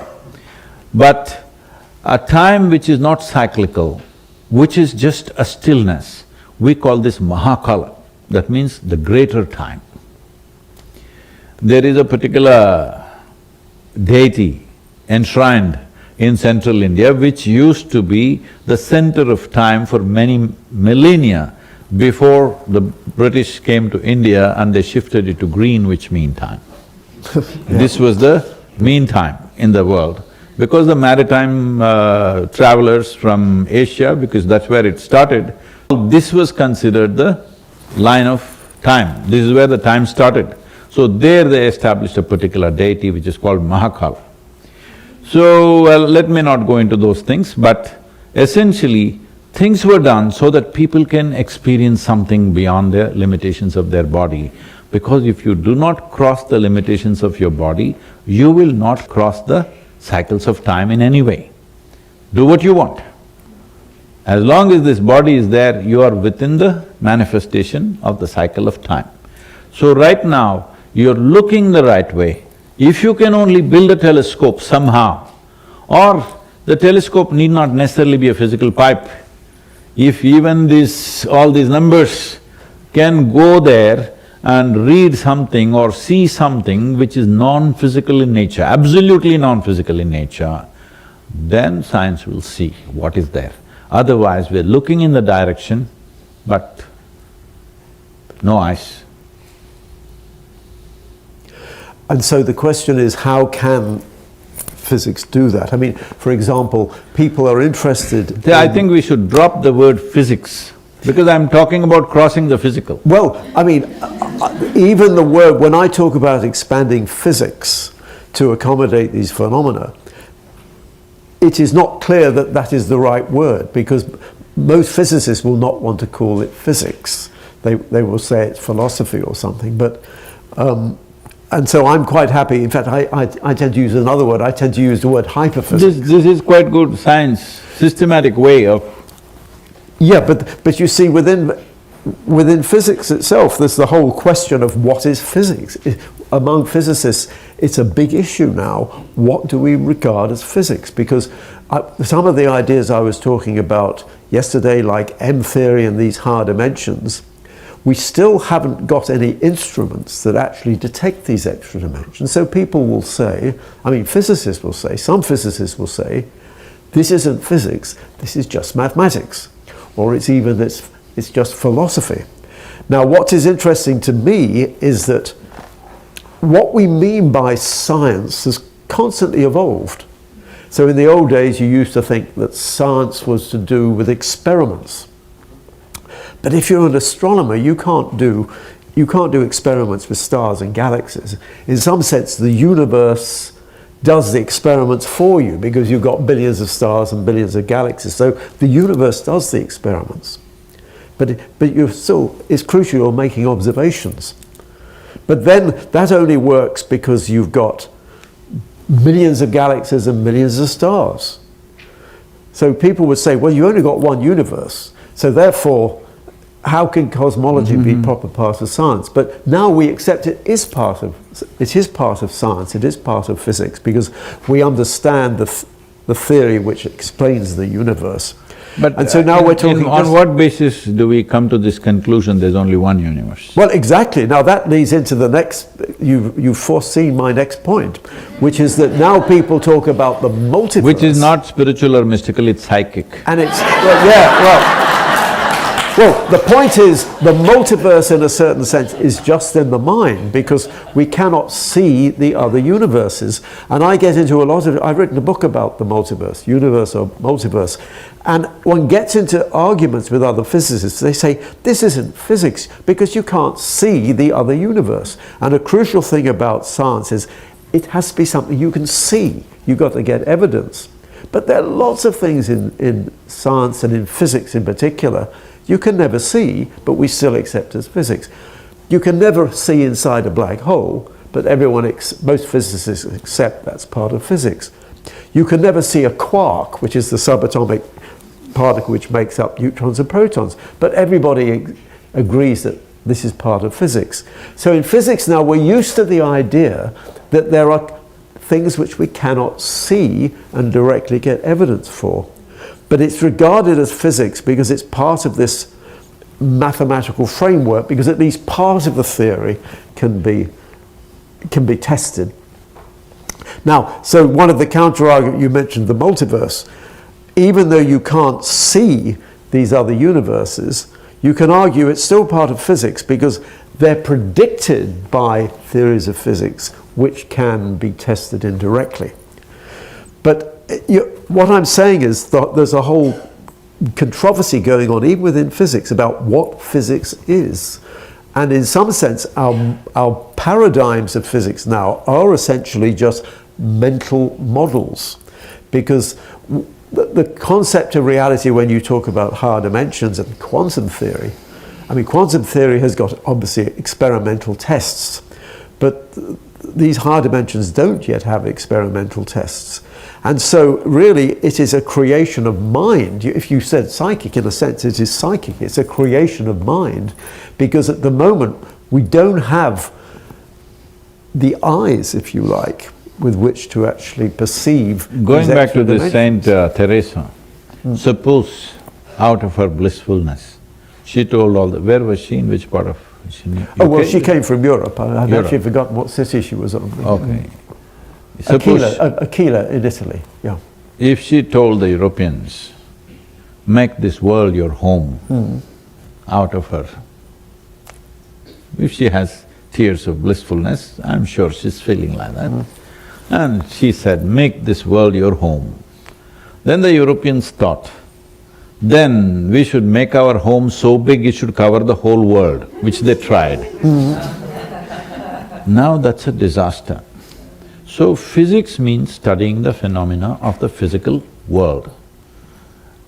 But a time which is not cyclical, which is just a stillness, we call this Mahakala, that means the greater time. There is a particular deity enshrined in central India which used to be the center of time for many millennia before the British came to India and they shifted it to green, which mean time. This was the mean time in the world. Because the maritime travelers from Asia, because that's where it started, this was considered the line of time. This is where the time started. So there they established a particular deity which is called Mahakala. So, let me not go into those things, but essentially things were done so that people can experience something beyond the limitations of their body. Because if you do not cross the limitations of your body, you will not cross the cycles of time in any way. Do what you want. As long as this body is there, you are within the manifestation of the cycle of time. So right now, you're looking the right way. If you can only build a telescope somehow, or the telescope need not necessarily be a physical pipe, If even all these numbers can go there and read something or see something which is non-physical in nature, absolutely non-physical in nature, then science will see what is there. Otherwise, we're looking in the direction, but no eyes. And so the question is, how can physics do that? I mean, for example, people are interested I think we should drop the word physics, because I'm talking about crossing the physical. Well, I mean, even the word, when I talk about expanding physics to accommodate these phenomena, it is not clear that that is the right word, because most physicists will not want to call it physics. They will say it's philosophy or something, but and so I'm quite happy. In fact, I tend to use another word. I tend to use the word hyperphysics. This is quite good science, systematic way of… Yeah, but you see, within physics itself, there's the whole question of what is physics. Among physicists, it's a big issue now. What do we regard as physics? Because some of the ideas I was talking about yesterday, like M theory and these higher dimensions, we still haven't got any instruments that actually detect these extra dimensions. So people will say, I mean, physicists will say, some physicists will say, this isn't physics, this is just mathematics. Or it's just philosophy. Now, what is interesting to me is that what we mean by science has constantly evolved. So in the old days, you used to think that science was to do with experiments. But if you're an astronomer, you can't do experiments with stars and galaxies. In some sense, the universe does the experiments for you, because you've got billions of stars and billions of galaxies. So the universe does the experiments. But it's crucial you're making observations. But then that only works because you've got millions of galaxies and millions of stars. So people would say, well, you only got one universe, so therefore, how can cosmology be a proper part of science? But now we accept it is part of science, it is part of physics, because we understand the theory which explains the universe. And so now we're talking… On what basis do we come to this conclusion there's only one universe? Well, exactly. Now that leads into the next… You've foreseen my next point, which is that now people talk about the multiverse. Which is not spiritual or mystical, it's psychic. And it's… Well, the point is, the multiverse in a certain sense is just in the mind, because we cannot see the other universes. And I get into a lot of… I've written a book about the multiverse, universe or multiverse, and one gets into arguments with other physicists. They say, this isn't physics, because you can't see the other universe. And a crucial thing about science is, it has to be something you can see. You've got to get evidence. But there are lots of things in science and in physics in particular you can never see, but we still accept as physics. You can never see inside a black hole, but most physicists accept that's part of physics. You can never see a quark, which is the subatomic particle which makes up neutrons and protons, but everybody agrees that this is part of physics. So in physics now, we're used to the idea that there are things which we cannot see and directly get evidence for. But it's regarded as physics because it's part of this mathematical framework, because at least part of the theory can be tested. Now, so one of the counter-arguments, you mentioned the multiverse. Even though you can't see these other universes, you can argue it's still part of physics, because they're predicted by theories of physics which can be tested indirectly. But what I'm saying is that there's a whole controversy going on, even within physics, about what physics is. And in some sense, our paradigms of physics now are essentially just mental models. Because the concept of reality, when you talk about higher dimensions and quantum theory, I mean, quantum theory has got obviously experimental tests, but these higher dimensions don't yet have experimental tests. And so really it is a creation of mind. If you said psychic, in a sense it is psychic, it's a creation of mind, because at the moment we don't have the eyes, if you like, with which to actually perceive. Going back to the Saint Teresa, suppose out of her blissfulness. She told all the… Where was she? In which part of… Oh, well, she came from Europe. I've Europe. actually forgotten what city she was on. Okay. Aquila in Italy, yeah. If she told the Europeans, make this world your home, out of her, if she has tears of blissfulness, I'm sure she's feeling like that. And she said, make this world your home. Then the Europeans thought, then we should make our home so big it should cover the whole world, which they tried. Now that's a disaster. So physics means studying the phenomena of the physical world.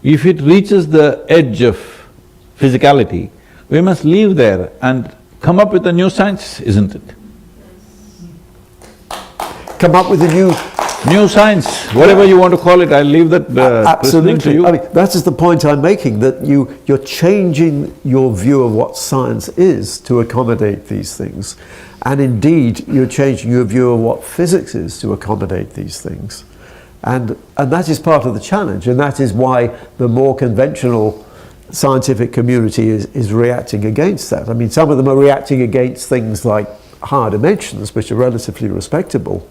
If it reaches the edge of physicality, we must leave there and come up with a new science, isn't it? Come up with a New science, whatever you want to call it, I'll leave that listening to absolutely. you. I mean, that is the point I'm making, that you're changing your view of what science is to accommodate these things. And indeed, you're changing your view of what physics is to accommodate these things. And that is part of the challenge, and that is why the more conventional scientific community is reacting against that. I mean, some of them are reacting against things like higher dimensions, which are relatively respectable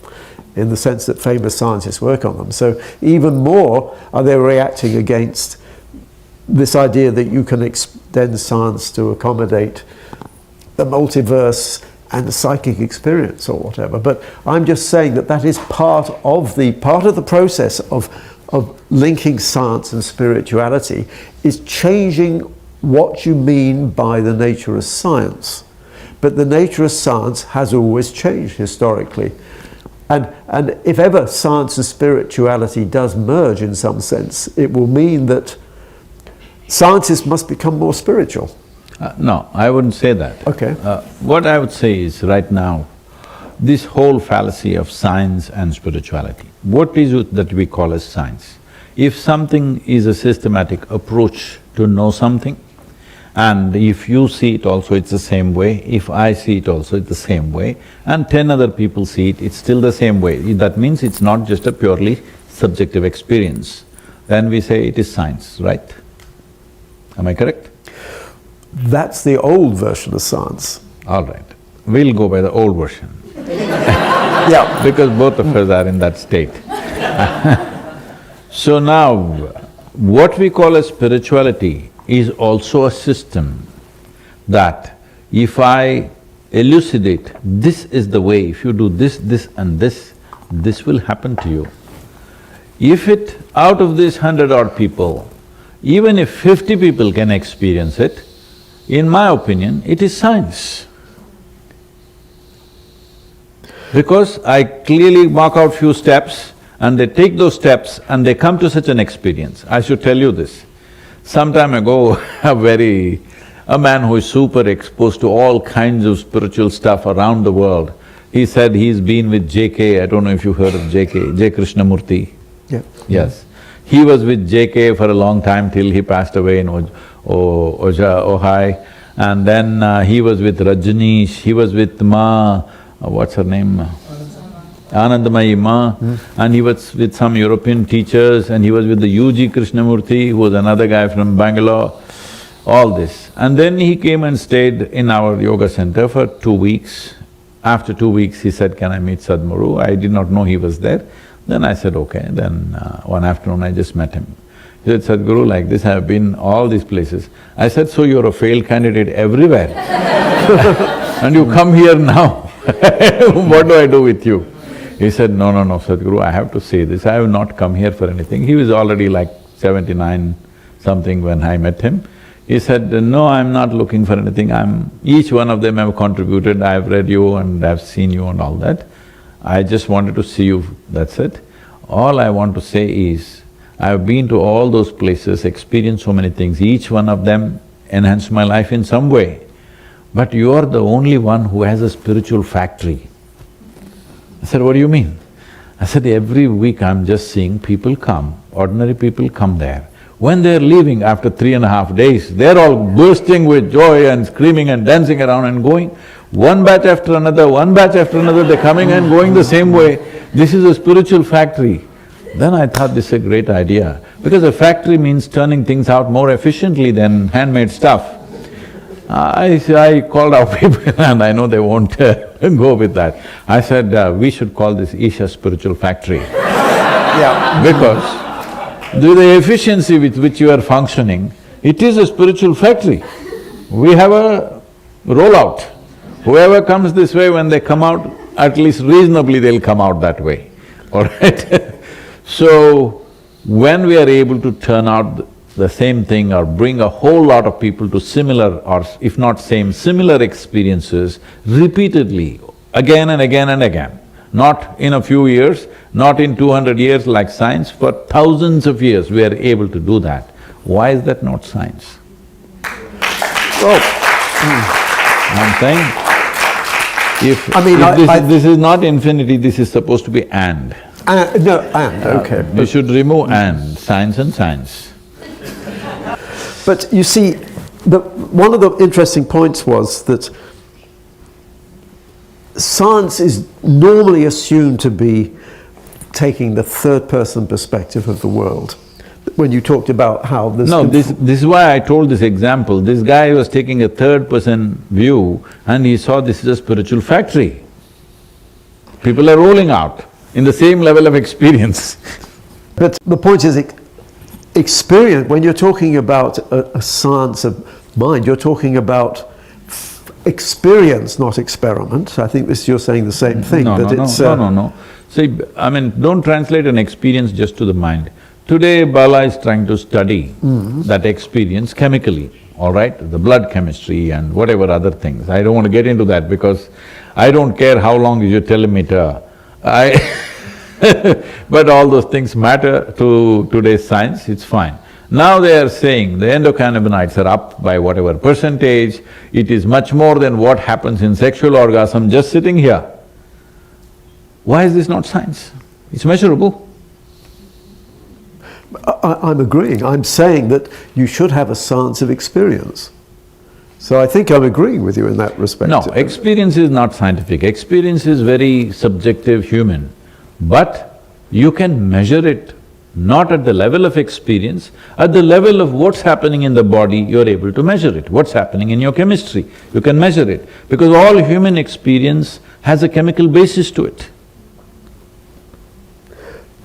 in the sense that famous scientists work on them. So even more are they reacting against this idea that you can extend science to accommodate the multiverse and the psychic experience or whatever. But I'm just saying that that is part of the process of linking science and spirituality, is changing what you mean by the nature of science. But the nature of science has always changed historically. And if ever science and spirituality does merge in some sense, it will mean that scientists must become more spiritual. No, I wouldn't say that. Okay. What I would say is, right now, this whole fallacy of science and spirituality, what is it that we call as science? If something is a systematic approach to know something, and if you see it also, it's the same way, if I see it also, it's the same way, and 10 other people see it, it's still the same way. That means it's not just a purely subjective experience. Then we say it is science, right? Am I correct? That's the old version of science. All right, we'll go by the old version. Yeah. Because both of us are in that state. So now, what we call as spirituality is also a system that if I elucidate, this is the way, if you do this, this and this will happen to you. If it… out of these 100-odd people, even if 50 people can experience it, in my opinion, it is science. Because I clearly mark out few steps and they take those steps and they come to such an experience. I should tell you this. Some time ago, a man who is super exposed to all kinds of spiritual stuff around the world, he said he's been with JK, I don't know if you heard of JK, J. Krishnamurti. Yeah. Yes. He was with JK for a long time till he passed away in Ojai, and then he was with Rajneesh, he was with what's her name? Anandamayi Ma, and he was with some European teachers, and he was with the Yogic Krishnamurti, who was another guy from Bangalore, all this. And then he came and stayed in our yoga center for 2 weeks. After 2 weeks, he said, can I meet Sadhguru? I did not know he was there. Then I said, okay. Then one afternoon I just met him. He said, Sadhguru, like this, I have been all these places. I said, so you're a failed candidate everywhere and you come here now, what do I do with you? He said, no, Sadhguru, I have to say this, I have not come here for anything. He was already like 79 something when I met him. He said, no, I'm not looking for anything, each one of them have contributed, I've read you and I've seen you and all that. I just wanted to see you, that's it. All I want to say is, I've been to all those places, experienced so many things, each one of them enhanced my life in some way. But you're the only one who has a spiritual factory. I said, what do you mean? I said, every week I'm just seeing people come, ordinary people come there. When they're leaving after 3.5 days, they're all bursting with joy and screaming and dancing around and going. One batch after another, they're coming and going the same way. This is a spiritual factory. Then I thought this is a great idea, because a factory means turning things out more efficiently than handmade stuff. I called our people and I know they won't go with that. I said, we should call this Isha Spiritual Factory. Yeah. Because due to the efficiency with which you are functioning, it is a spiritual factory. We have a rollout. Whoever comes this way, when they come out, at least reasonably they'll come out that way, all right? So, when we are able to turn out the same thing or bring a whole lot of people to similar or if not same, similar experiences repeatedly, again and again and again, not in a few years, not in 200 years like science, for thousands of years we are able to do that. Why is that not science? Well, I'm saying, this is not infinity, this is supposed to be and. Okay. You should remove and, science and science. But you see, one of the interesting points was that science is normally assumed to be taking the third-person perspective of the world. When you talked about how this… No, this is why I told this example. This guy was taking a third-person view and he saw this is a spiritual factory. People are rolling out in the same level of experience. But the point is, experience, when you're talking about a science of mind, you're talking about experience, not experiment. I think you're saying the same thing. No. See, I mean, don't translate an experience just to the mind. Today, Bala is trying to study that experience chemically, all right? The blood chemistry and whatever other things. I don't want to get into that because I don't care how long you're telling me to… But all those things matter to today's science, it's fine. Now they are saying the endocannabinoids are up by whatever percentage, it is much more than what happens in sexual orgasm just sitting here. Why is this not science? It's measurable. I'm agreeing. I'm saying that you should have a science of experience. So I think I'm agreeing with you in that respect. No, experience is not scientific. Experience is very subjective, human. But you can measure it not at the level of experience, at the level of what's happening in the body, you're able to measure it. What's happening in your chemistry, you can measure it. Because all human experience has a chemical basis to it.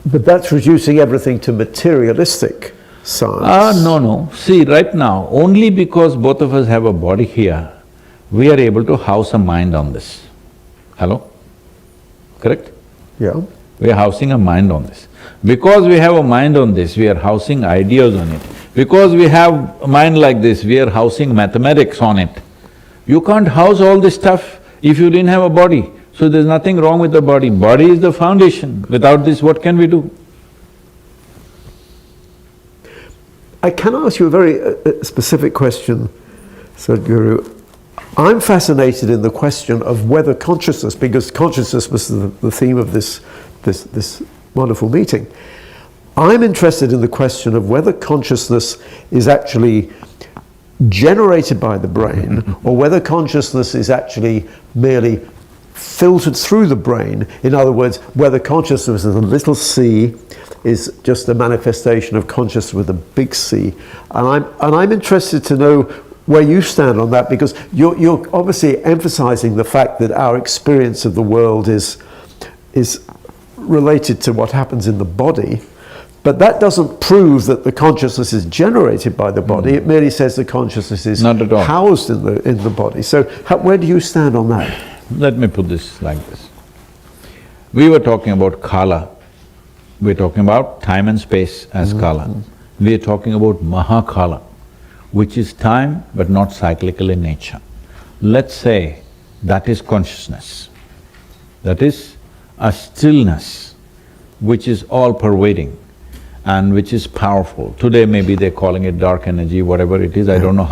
But that's reducing everything to materialistic science. No. See, right now, only because both of us have a body here, we are able to house a mind on this. Hello? Correct? Yeah. We are housing a mind on this. Because we have a mind on this, we are housing ideas on it. Because we have a mind like this, we are housing mathematics on it. You can't house all this stuff if you didn't have a body. So there's nothing wrong with the body. Body is the foundation. Without this, what can we do? I can ask you a very specific question, Sadhguru. I'm fascinated in the question of whether consciousness, because consciousness was the theme of this wonderful meeting. I'm interested in the question of whether consciousness is actually generated by the brain or whether consciousness is actually merely filtered through the brain. In other words, whether consciousness with a little c is just a manifestation of consciousness with a big C. And I'm interested to know where you stand on that, because you're obviously emphasizing the fact that our experience of the world is related to what happens in the body, but that doesn't prove that the consciousness is generated by the body. It merely says the consciousness is not at all housed in the body. So where do you stand on that? Let me put this like this. We were talking about kala. We're talking about time and space as kala. We're talking about mahakala, which is time but not cyclical in nature. Let's say that is consciousness. That is a stillness which is all-pervading and which is powerful. Today maybe they're calling it dark energy, whatever it is, I don't know